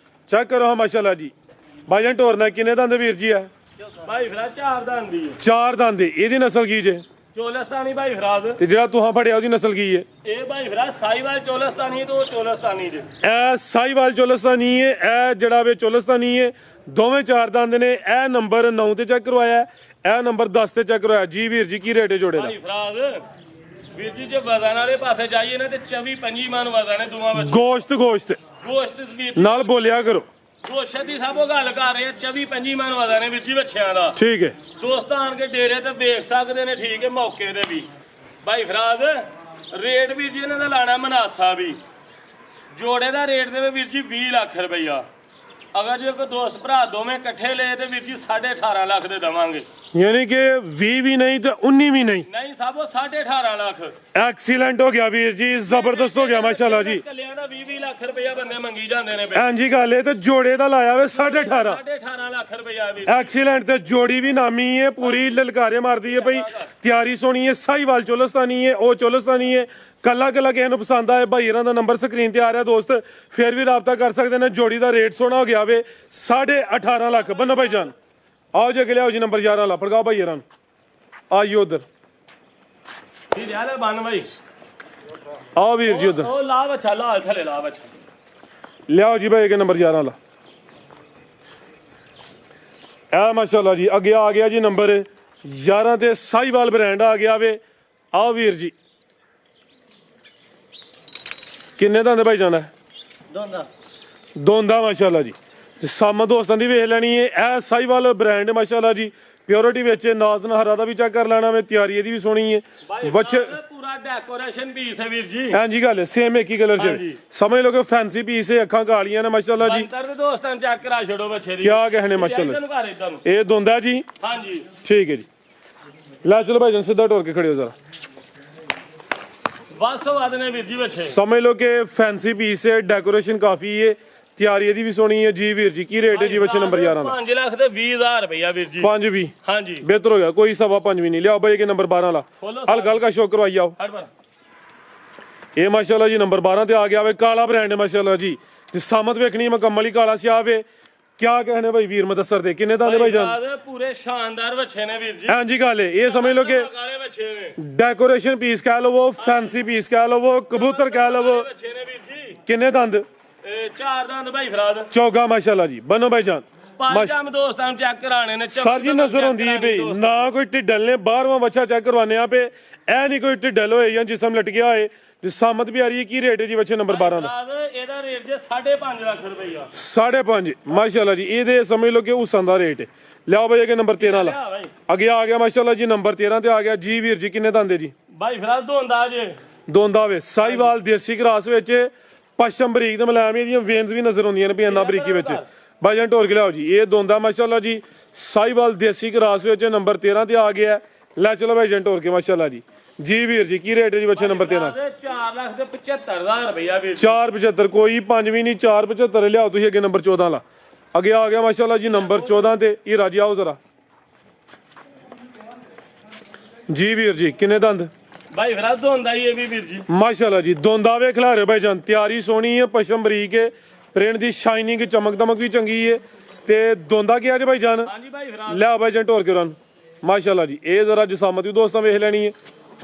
ਚੈੱਕ ਕਰੋ ਹਾਂ ਮਾਸ਼ਾਅੱਲਾ ਜੀ। ਭਾਈ ਜਾਨ ਢੋਰਨਾ ਕਿੰਨੇ ਦੰਦ ਵੀਰ ਜੀ ਆ? ਭਾਈ ਫਰਾਦ 4 ਦੰਦ ਦੀ ਹੈ। 4 ਦੰਦ। ਇਹਦੀ ਨਸਲ ਕੀ ਜੇ? ਚੋਲਸਤਾਨੀ ਭਾਈ ਫਰਾਦ। ਤੇ ਜਿਹੜਾ ਤੁਹਾਂ ਫੜਿਆ ਉਹਦੀ ਨਸਲ ਕੀ ਹੈ? ਇਹ ਭਾਈ ਫਰਾਦ ਸਾਈਵਾਲ ਚੋਲਸਤਾਨੀ ਤੋਂ ਚੋਲਸਤਾਨੀ ਦੇ। ਇਹ ਸਾਈਵਾਲ ਚੋਲਸਤਾਨੀ ਹੈ, ਇਹ ਜਿਹੜਾ ਵੇ ਚੋਲਸਤਾਨੀ ਹੈ। ਦੋਵੇਂ 4 ਦੰਦ ਨੇ। ਇਹ ਨੰਬਰ 9 ਤੇ ਚੈੱਕ ਕਰਵਾਇਆ, ਇਹ ਨੰਬਰ 10 ਤੇ ਚੈੱਕ ਕਰਵਾਇਆ ਜੀ। ਵੀਰ ਜੀ ਕੀ ਰੇਟ ਹੈ ਜੋੜੇ ਦਾ? ਭਾਈ ਫਰਾਦ ਵੀਰ ਜੀ ਜੇ ਵਜ਼ਨ ਵਾਲੇ ਪਾਸੇ ਜਾਈਏ ਨਾ ਤੇ 24-25 ਮਨ ਵਜ਼ਨ ਹੈ ਦੋਵਾਂ ਵਿੱਚ। ਗੋਸ਼ਤ ਗੋਸ਼ਤ ਵੀਰ ਜੀ ਨਾਲ ਬੋਲਿਆ ਕਰੋ। ਗੋਸ਼ਤ ਦੀ ਸਭ ਉਹ ਗੱਲ ਕਰ ਰਹੇ ਆ। 24-25 ਮਨ ਵਜ਼ਨ ਹੈ ਵੀਰ ਜੀ ਬੱਚਿਆਂ ਦਾ। ਠੀਕ ਹੈ। ਦੋਸਤ ਆਣ ਕੇ ਡੇਰੇ ਤੇ ਵੇਖ ਸਕਦੇ ਨੇ, ਠੀਕ ਹੈ, ਮੌਕੇ ਤੇ ਵੀ। ਭਾਈ ਫਰਾਦ ਰੇਟ ਵੀਰ ਜੀ ਇਹਨਾਂ ਦਾ ਲਾਣਾ ਮਨਾਸਾ ਵੀ। ਜੋੜੇ ਦਾ ਰੇਟ ਦੇਵੇ ਵੀਰ ਜੀ 20 ਲੱਖ ਰੁਪਈਆ। ਅਗਰ ਜੇ ਕੋਈ ਦੋਸਤ ਭਰਾ ਦੋਵੇਂ ਇਕੱਠੇ ਲਏ ਤੇ ਵੀਰ ਜੀ 18.5 ਲੱਖ ਦੇ ਦਵਾਂਗੇ। ਯਾਨੀ ਕਿ 20 ਵੀ ਨਹੀਂ ਤੇ 19 ਵੀ ਨਹੀਂ। ਨਹੀਂ ਸਭ ਉਹ 18.5 ਲੱਖ। ਐਕਸੀਲੈਂਟ ਹੋ ਗਿਆ ਵੀਰ ਜੀ, ਜ਼ਬਰਦਸਤ ਹੋ ਗਿਆ ਮਾਸ਼ਾਅੱਲਾ ਜੀ। ਕੱਲਿਆਂ ਦਾ 20 ਲੱਖ ਰੁਪਈਆ ਬੰਦੇ ਮੰਗੀ ਜਾਂਦੇ ਨੇ। ਹਾਂਜੀ ਗੱਲ ਇਹ ਤੇ ਜੋੜੇ ਦਾ ਲਾਇਆ ਵੇ 18.5 ਲੱਖ ਰੁਪਈਆ ਵੀਰ। ਐਕਸੀਲੈਂਟ। ਤੇ ਜੋੜੀ ਵੀ ਨਾਮੀ ਹੈ, ਪੂਰੀ ਲਲਕਾਰੇ ਮਾਰਦੀ ਹੈ ਬਈ। ਤਿਆਰੀ ਸੋਹਣੀ ਹੈ। ਸਾਈਵਾਲ ਚੋਲਸਤਾਨੀ ਹੈ, ਉਹ ਚੋਲਸਤਾਨੀ ਹੈ। ਕੱਲਾ ਕਿਸੇ ਨੂੰ ਪਸੰਦ ਆਏ ਭਾਈ ਇਹਨਾਂ ਦਾ ਨੰਬਰ ਸਕਰੀਨ ਤੇ ਆ ਰਿਹਾ ਦੋਸਤ, ਫਿਰ ਵੀ ਰਾਬਤਾ ਕਰ ਸਕਦੇ ਨੇ। ਜੋੜੀ ਦਾ ਰੇਟ ਸੋਹਣਾ ਹੋ ਗਿਆ ਵੇ 18.5 ਲੱਖ। ਬੰਨੋ ਭਾਈ ਜਾਨ, ਆਓ ਜੀ ਅੱਗੇ ਲਿਆਓ ਜੀ ਨੰਬਰ 11 ਵਾਲਾ। ਫੜਗਾਓ ਭਾਈ ਇਹਨਾਂ ਨੂੰ, ਆਈਓ ਉਧਰ। ਠੀਕ ਹੈ ਲੈ ਬੰਨ ਭਾਈ। ਆਓ ਵੀਰ ਜੀ ਉਧਰ ਉਹ ਲਾ ਬੱਚਾ, ਲਾ ਥਲੇ ਲਾ ਬੱਚਾ। ਲਿਆਓ ਜੀ ਭਾਈ ਅੱਗੇ ਨੰਬਰ 11 ਵਾਲਾ। ਇਹ ਮਾਸ਼ਾਅੱਲਾ ਜੀ ਅੱਗੇ ਆ ਗਿਆ ਜੀ ਨੰਬਰ 11 ਤੇ ਸਾਈਵਾਲ ਬ੍ਰਾਂਡ ਆ ਗਿਆ ਵੇ। ਆਓ ਵੀਰ ਜੀ ਕਿੰਨੇ ਦੰਦ ਭਾਈ ਜਾਣਾ? ਦੋਂਦਾ ਮਾਸ਼ਾਅੱਲਾ ਜੀ। ਸਾਮਾ ਦੋਸਤਾਂ ਦੀ ਵੇਖ ਲੈਣੀ ਹੈ। ਇਹ ਸਾਈਵਾਲ ਬ੍ਰਾਂਡ ਮਾਸ਼ਾਅੱਲਾ ਜੀ। ਪਿਓਰਿਟੀ ਵਿੱਚ ਨਾਜ਼ਨ ਹਰਾ ਦਾ ਵੀ ਚੈੱਕ ਕਰ ਲੈਣਾ ਵੇ। ਤਿਆਰੀ ਇਹਦੀ ਵੀ ਸੋਹਣੀ ਹੈ। ਬੱਚੇ ਪੂਰਾ ਡੈਕੋਰੇਸ਼ਨ ਪੀਸ ਹੈ ਵੀਰ ਜੀ। ਹਾਂਜੀ ਗੱਲ ਸੇਮ ਇੱਕ ਹੀ ਕਲਰ ਚ ਸਮਝ ਲਓ ਕਿ ਫੈਂਸੀ ਪੀਸ ਹੈ। ਅੱਖਾਂ ਕਾਲੀਆਂ ਨੇ ਮਾਸ਼ਾਅੱਲਾ ਜੀ। ਅੰਤਰ ਦੇ ਦੋਸਤਾਂ ਨੂੰ ਚੈੱਕ ਕਰਾ ਛੱਡੋ ਬੱਚੇ ਦੀ। ਕਿਆ ਕਹਿਣੇ ਮਾਸ਼ਾਅੱਲਾ। ਇਹ ਦੋਂਦਾ ਜੀ। ਹਾਂਜੀ ਠੀਕ ਹੈ ਜੀ। ਲੈ ਚਲੋ ਭਾਈ ਜਾਨ ਸਿੱਧਾ ਢੋਰ ਕੇ ਖੜੇ ਹੋ ਜ਼ਰਾ। ਬਸ ਵੱਧ ਨੇ ਵੀਰ ਜੀ ਬੱਚੇ। ਸਮਝ ਲਓ ਕਿ ਫੈਂਸੀ ਪੀਸ ਹੈ, ਡੈਕੋਰੇਸ਼ਨ ਕਾਫੀ ਹੈ। ਤਿਆਰੀ ਇਹਦੀ ਵੀ ਸੋਹਣੀ ਹੈ ਜੀ। ਵੀਰ ਜੀ ਕੀ ਰੇਟ ਹੈ ਜੀ ਬੱਚੇ ਨੰਬਰ 11 ਦਾ? 5 ਲੱਖ ਤੇ 20,000 ਰੁਪਇਆ ਵੀਰ ਜੀ। 5 ਵੀ ਹਾਂਜੀ ਬਿਹਤਰ ਹੋ ਗਿਆ। ਕੋਈ 5.25 ਵੀ ਨਹੀਂ। ਲਿਆਓ ਭਾਈ ਕਿ ਨੰਬਰ 12 ਲਾ। ਹਲਕਾ ਹਲਕਾ ਸ਼ੋਅ ਕਰਵਾਈ ਆਓ। ਇਹ ਮਾਸ਼ਾਅੱਲਾ ਜੀ ਨੰਬਰ 12 ਤੇ ਆ ਗਿਆ ਵੇ। ਕਾਲਾ ਬ੍ਰਾਂਡ ਹੈ ਮਾਸ਼ਾਅੱਲਾ ਜੀ। ਸਾਮਤ ਵੇਖਣੀ ਮੁਕੰਮਲ ਹੀ ਕਾਲਾ ਸਿਆਹ ਵੇ। क्या कहने भाई वीर मुदस्सर दे किन्ने दाने भाई जान ਪੂਰੇ ਸ਼ਾਨਦਾਰ ਬੱਚੇ ਨੇ ਵੀਰ ਜੀ ਹਾਂਜੀ ਗੱਲ ਹੈ ਇਹ ਸਮਝ ਲਓ ਕਿ ਕਾਲੇ ਬੱਚੇ ਨੇ ਡੈਕੋਰੇਸ਼ਨ ਪੀਸ ਕਹਿ ਲਵੋ ਫੈਂਸੀ ਪੀਸ ਕਹਿ ਲਵੋ ਕਬੂਤਰ ਕਹਿ ਲਵੋ ਬੱਚੇ ਨੇ ਵੀਰ ਜੀ ਕਿੰਨੇ ਦੰਦ ਇਹ ਚਾਰ ਦੰਦ ਭਾਈ ਫਰਾਦ ਚੌਗਾ ਮਾਸ਼ਾਅੱਲਾ ਜੀ ਬਨੋ ਭਾਈ ਜਾਨ ਪੰਜ ਜਮ ਦੋਸਤਾਂ ਨੂੰ ਚੈੱਕ ਕਰਾਣੇ ਨੇ ਸਰ ਜੀ ਨਜ਼ਰ ਹੁੰਦੀ ਹੈ ਬਈ ਨਾ ਕੋਈ ਢਿੱਡਲ ਨੇ 12ਵਾਂ ਬੱਚਾ ਚੈੱਕ ਕਰਵਾਨੇ ਆ ਪੇ ਐ ਨਹੀਂ ਕੋਈ ਢਿੱਡਲ ਹੋਏ ਜਾਂ ਜਿਸਮ ਲਟਕਿਆ ਹੋਏ ਜਿਸਾਮਤ ਵੀ ਆ ਰਹੀ ਹੈ ਕੀ ਰੇਟ ਹੈ ਜੀ ਬੱਚੇ ਨੰਬਰ 12 ਦਾ ਫਰਾਦ ਇਹਦਾ ਰੇਟ ਜੇ 5.5 ਲੱਖ ਰੁਪਈਆ 5.5 ਮਾਸ਼ਾਅੱਲਾ ਜੀ ਇਹਦੇ ਸਮਝ ਲਓ ਕਿ ਉਸਾਂ ਦਾ ਰੇਟ ਹੈ ਲਿਆਓ ਭਾਈ ਅੱਗੇ ਨੰਬਰ 13 ਲਾ ਅੱਗੇ ਆ ਗਿਆ ਮਾਸ਼ਾਅੱਲਾ ਜੀ ਨੰਬਰ 13 ਤੇ ਆ ਗਿਆ ਜੀ ਵੀਰ ਜੀ ਕਿੰਨੇ ਦੰਦੇ ਜੀ ਭਾਈ ਫਰਾਦ ਦੋਂਦਾ ਜੇ ਦੋਂਦਾ ਵੇ ਸਾਈਵਾਲ ਦੇਸੀ ਕਰਾਸ ਵਿੱਚ ਪਸ਼ਮ ਬਰੀਕ ਤੇ ਮਲਾਮੀ ਦੀਆਂ ਵੇਨਸ ਵੀ ਨਜ਼ਰ ਆਉਂਦੀਆਂ ਨੇ ਵੀ ਇੰਨਾ ਬਰੀਕੀ ਵਿੱਚ ਭਾਈਜਾਨ ਢੋਰ ਕੇ ਲਿਆਓ ਜੀ ਇਹ ਦੋਂਦਾ ਮਾਸ਼ਾਅੱਲਾ ਜੀ ਸਾਈਵਾਲ ਦੇਸੀ ਕਰਾਸ ਵਿੱਚ ਨੰਬਰ 13 ਤੇ ਆ ਗਿਆ ਲੈ ਚਲੋ ਭਾਈਜਾਨ ਢੋਰ ਕੇ ਮਾਸ਼ਾਅੱਲਾ ਜੀ ਵੀਰ ਜੀ ਕੀ ਰੇਟ ਹੈ ਜੀ ਬੱਚੇ ਨੰਬਰ 13 4 ਲੱਖ ਤੇ 75000 ਰੁਪਈਆ ਵੀਰ 475 ਕੋਈ 5 ਵੀ ਨਹੀਂ 475 ਲਿਆਓ ਤੁਸੀਂ ਅੱਗੇ ਨੰਬਰ 14 ਲਾ ਅੱਗੇ ਆ ਗਿਆ ਮਾਸ਼ਾਅੱਲਾ ਜੀ ਨੰਬਰ 14 ਤੇ ਇਹ ਰਾਜੀ ਆਓ ਜ਼ਰਾ ਜੀ ਵੀਰ ਜੀ ਕਿੰਨੇ ਦੰਦ ਭਾਈ ਫਰਾਦ ਦੋਂਦਾ ਹੀ ਇਹ ਵੀ ਵੀਰ ਜੀ ਮਾਸ਼ਾਅੱਲਾ ਜੀ ਦੋਂਦਾ ਵੇ ਖਿਲਾਰੇ ਭਾਈਜਾਨ ਤਿਆਰੀ ਸੋਹਣੀ ਹੈ ਪਸ਼ਮ ਬਰੀਕ ਹੈ ਪ੍ਰਿੰਟ ਦੀ ਸ਼ਾਈਨਿੰਗ ਚਮਕ ਦਮਕ ਵੀ ਚੰਗੀ ਹੈ ਤੇ ਦੋਂਦਾ ਕੀ ਅੱਜ ਭਾਈਜਾਨ ਹਾਂਜੀ ਭਾਈ ਫਰਾਦ ਲਿਆ ਭਾਈਜਾਨ ਢੋਰ ਕੇ ਰਨ ਮਾਸ਼ਾਅੱਲਾ ਜੀ ਇਹ ਜ਼ਰਾ ਜਸਾਮਤ ਵੀ ਦੋਸਤਾਂ ਵੇਖ ਲੈਣੀ ਹੈ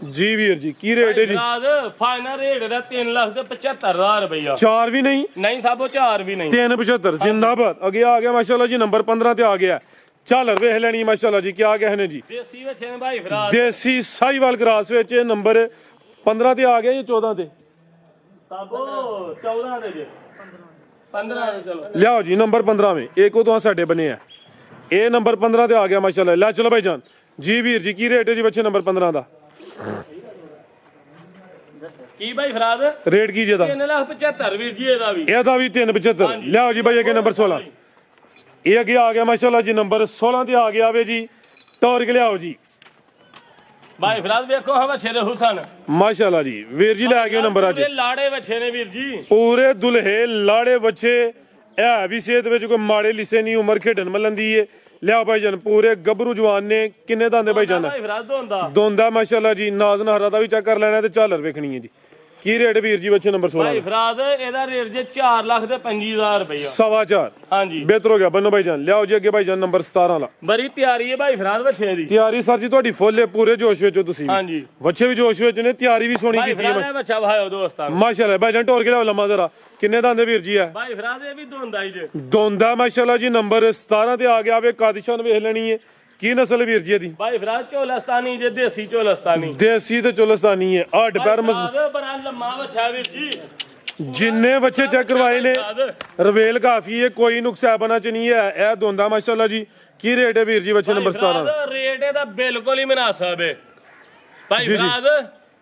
ਜੀ ਵੀਰ ਜੀ ਕੀ ਰੇਟ ਹੈ ਜੀ ਫਰਾਦ ਫਾਈਨਲ ਰੇਟ ਦਾ 3 ਲੱਖ ਤੇ 75000 ਰੁਪਈਆ 4 ਵੀ ਨਹੀਂ ਨਹੀਂ ਸਾਬੋ 4 ਵੀ ਨਹੀਂ 375 ਜ਼ਿੰਦਾਬਾਦ ਅੱਗੇ ਆ ਗਿਆ ਮਾਸ਼ਾਅੱਲਾ ਜੀ ਨੰਬਰ 15 ਤੇ ਆ ਗਿਆ ਝਾਲਰ ਵੇਖ ਲੈਣੀ ਮਾਸ਼ਾਅੱਲਾ ਜੀ ਕੀ ਕਹਿਣੇ ਜੀ ਦੇਸੀ ਵਿੱਚ ਨੇ ਭਾਈ ਫਰਾਦ ਦੇਸੀ ਸਾਈਵਾਲ ਕਰਾਸ ਵਿੱਚ ਨੰਬਰ 15 ਤੇ ਆ ਗਿਆ ਜਾਂ 14 ਤੇ ਸਾਬੋ 14 ਦੇ ਜੇ 15 ਦੇ ਚਲੋ ਲਿਆਓ ਜੀ ਨੰਬਰ 15 ਵਿੱਚ ਇੱਕ ਉਹ ਤੋਂ ਸਾਡੇ ਬਣੇ ਆ ਇਹ ਨੰਬਰ 15 ਤੇ ਆ ਗਿਆ ਮਾਸ਼ਾਅੱਲਾ ਲੈ ਚਲੋ ਭਾਈ ਜਾਨ ਜੀ ਵੀਰ ਜੀ ਕੀ ਰੇਟ ਹੈ ਜੀ ਬੱਚੇ ਨੰਬਰ 15 ਦਾ ਕੀ ਭਾਈ ਫਰਾਦ ਰੇਟ ਕੀ ਜੇ ਦਾ 3 ਲੱਖ 75 ਵੀਰ ਜੀ ਇਹਦਾ ਵੀ 375 ਲਿਆਓ ਜੀ ਭਾਈ ਅੱਗੇ ਨੰਬਰ 16 ਇਹ ਅੱਗੇ ਆ ਗਿਆ ਮਾਸ਼ਾਅੱਲਾ ਜੀ ਨੰਬਰ 16 ਤੇ ਆ ਗਿਆ ਵੇ ਜੀ ਟੌਰ ਕੇ ਲਿਆਓ ਜੀ ਭਾਈ ਫਰਾਦ ਵੇਖੋ ਹਾਂ ਬੱਚੇ ਦੇ ਹੁਸਨ ਮਾਸ਼ਾਅੱਲਾ ਜੀ ਵੀਰ ਜੀ ਲੈ ਕੇ ਨੰਬਰ ਅੱਜ ਪੂਰੇ ਲਾੜੇ ਬੱਚੇ ਨੇ ਵੀਰ ਜੀ ਪੂਰੇ ਦੁਲਹੇ ਲਾੜੇ ਬੱਚੇ ਇਹ ਵੀ ਸਿਹਤ ਵਿੱਚ ਕੋਈ ਮਾੜੇ ਲਿਸੇ ਨਹੀਂ ਉਮਰ ਖੇਡਣ ਮਲੰਦੀ ਏ ਲਿਆਓ ਭਾਈ ਜਾਨ ਪੂਰੇ ਗੱਭਰੂ ਜਵਾਨ ਨੇ ਕਿੰਨੇ ਦੰਦੇ ਭਾਈ ਜਾਨ ਭਾਈ ਫਰਾਦ ਦੋਂਦਾ ਦੋਂਦਾ ਮਾਸ਼ਾਅੱਲਾ ਜੀ ਨਾਜ਼ ਨਹਰਾ ਦਾ ਵੀ ਚੈੱਕ ਕਰ ਲੈਣਾ ਤੇ ਝਾਲਰ ਵੇਖਣੀ ਹੈ ਜੀ ਕੀ ਰੇਟ ਵੀਰ ਜੀ ਬੱਚੇ ਨੰਬਰ 16 ਭਾਈ ਫਰਾਦ ਇਹਦਾ ਰੇਟ ਜੇ 4 ਲੱਖ ਤੇ 25000 ਰੁਪਈਆ 4.25 ਹਾਂਜੀ ਬਿਹਤਰ ਹੋ ਗਿਆ ਬੰਨੋ ਭਾਈ ਜਾਨ ਲਿਆਓ ਜੀ ਅੱਗੇ ਭਾਈ ਜਾਨ ਨੰਬਰ 17 ਲਾ ਬੜੀ ਤਿਆਰੀ ਹੈ ਭਾਈ ਫਰਾਦ ਬੱਚੇ ਦੀ ਤਿਆਰੀ ਸਰ ਜੀ ਤੁਹਾਡੀ ਫੁੱਲ ਹੈ ਪੂਰੇ ਜੋਸ਼ ਵਿੱਚ ਹੋ ਤੁਸੀਂ ਵੀ। ਹਾਂਜੀ ਬੱਚੇ ਵੀ ਜੋਸ਼ ਵਿੱਚ ਨੇ ਤਿਆਰੀ ਵੀ ਸੋਹਣੀ ਭਾਈ ਕੀਤੀ ਹੈ ਫਰਾਦ ਇਹ ਬੱਚਾ ਭਾਇਓ ਦੋਸਤਾਂ ਨੂੰ ਮਾਸ਼ਾਅੱਲਾ ਭਾਈ ਜਾਨ ਟੋਰ ਕੇ ਲਿਆਓ ਲੰਮਾ ਜ਼ਰਾ ਕਿੰਨੇ ਦੰਦੇ ਵੀਰ ਜੀ ਹੈ ਭਾਈ ਫਰਾਦ ਇਹ ਵੀ ਦੋਂਦਾ ਹੀ ਜੇ ਦੋਂਦਾ ਮਾਸ਼ਾਅੱਲਾ ਜੀ ਨੰਬਰ 17 ਤੇ ਆ ਗਿਆ ਵੇ ਕਾਦਿਸ਼ਾਨ ਵੇਖ ਲੈਣੀ ਹੈ ਕੀ ਨਸਲ ਵੀਰ ਜੀ ਦੀ ਭਾਈ ਫਰਾਦ ਚੋਲਸਤਾਨੀ ਜੇ ਦੇਸੀ ਚੋਲਸਤਾਨੀ ਦੇਸੀ ਤੇ ਚੁਲਸਤਾਨੀ ਹੈ 8 ਪੈਰ ਫਰਾਦ ਬੜਾ ਲੰਮਾ ਬੱਚਾ ਵੀਰ ਜੀ ਜਿੰਨੇ ਬੱਚੇ ਚੈੱਕ ਕਰਵਾਏ ਨੇ ਰਵੇਲ ਕਾਫੀ ਹੈ ਕੋਈ ਨੁਕਸਾਬਨਾ ਚ ਨਹੀਂ ਹੈ ਇਹ ਦੋਂਦਾ ਮਾਸ਼ਾਅੱਲਾ ਜੀ ਕੀ ਰੇਟ ਹੈ ਵੀਰ ਜੀ ਬੱਚੇ ਨੰਬਰ 17 ਦਾ ਰੇਟ ਇਹਦਾ ਬਿਲਕੁਲ ਹੀ ਮੁਨਾਸਬ ਹੈ ਭਾਈ ਫਰਾਦ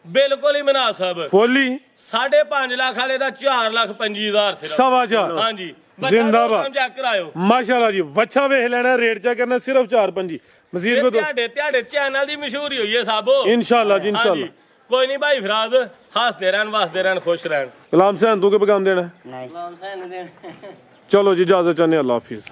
ਬਿਲਕੁਲ ਹੀ ਮੁਨਾਸਬ ਫੋਲੀ 5.5 ਲੱਖ ਵਾਲੇ ਦਾ 4 ਲੱਖ 25000 ਸਿਰਫ 4.25 ਹਾਂਜੀ ਜ਼ਿੰਦਾਬਾਦ ਚੈੱਕ ਕਰਾਇਓ ਮਾਸ਼ਾਅੱਲਾ ਜੀ ਵੱਛਾ ਵੇਖ ਲੈਣਾ ਰੇਟ ਚੈੱਕ ਕਰਨਾ ਸਿਰਫ 4.5 ਮਜ਼ੀਦ ਕੋ ਤੁਹਾਡੇ ਚੈਨਲ ਦੀ ਮਸ਼ਹੂਰੀ ਹੋਈ ਹੈ ਸਾਬੋ ਇਨਸ਼ਾਅੱਲਾ ਜੀ ਇਨਸ਼ਾਅੱਲਾ ਕੋਈ ਨਹੀਂ ਭਾਈ ਫਰਾਦ ਹੱਸਦੇ ਰਹਿਣ ਵਸਦੇ ਰਹਿਣ ਖੁਸ਼ ਰਹਿਣ ਗੁਲਾਮ ਹੁਸੈਨ ਤੂੰ ਕੇ ਪੈਗਾਮ ਦੇਣਾ ਨਹੀਂ ਚਲੋ ਜੀ ਇਜਾਜ਼ਤ ਚਾਹੁੰਦੇ ਅੱਲਾਹ ਹਾਫਿਜ਼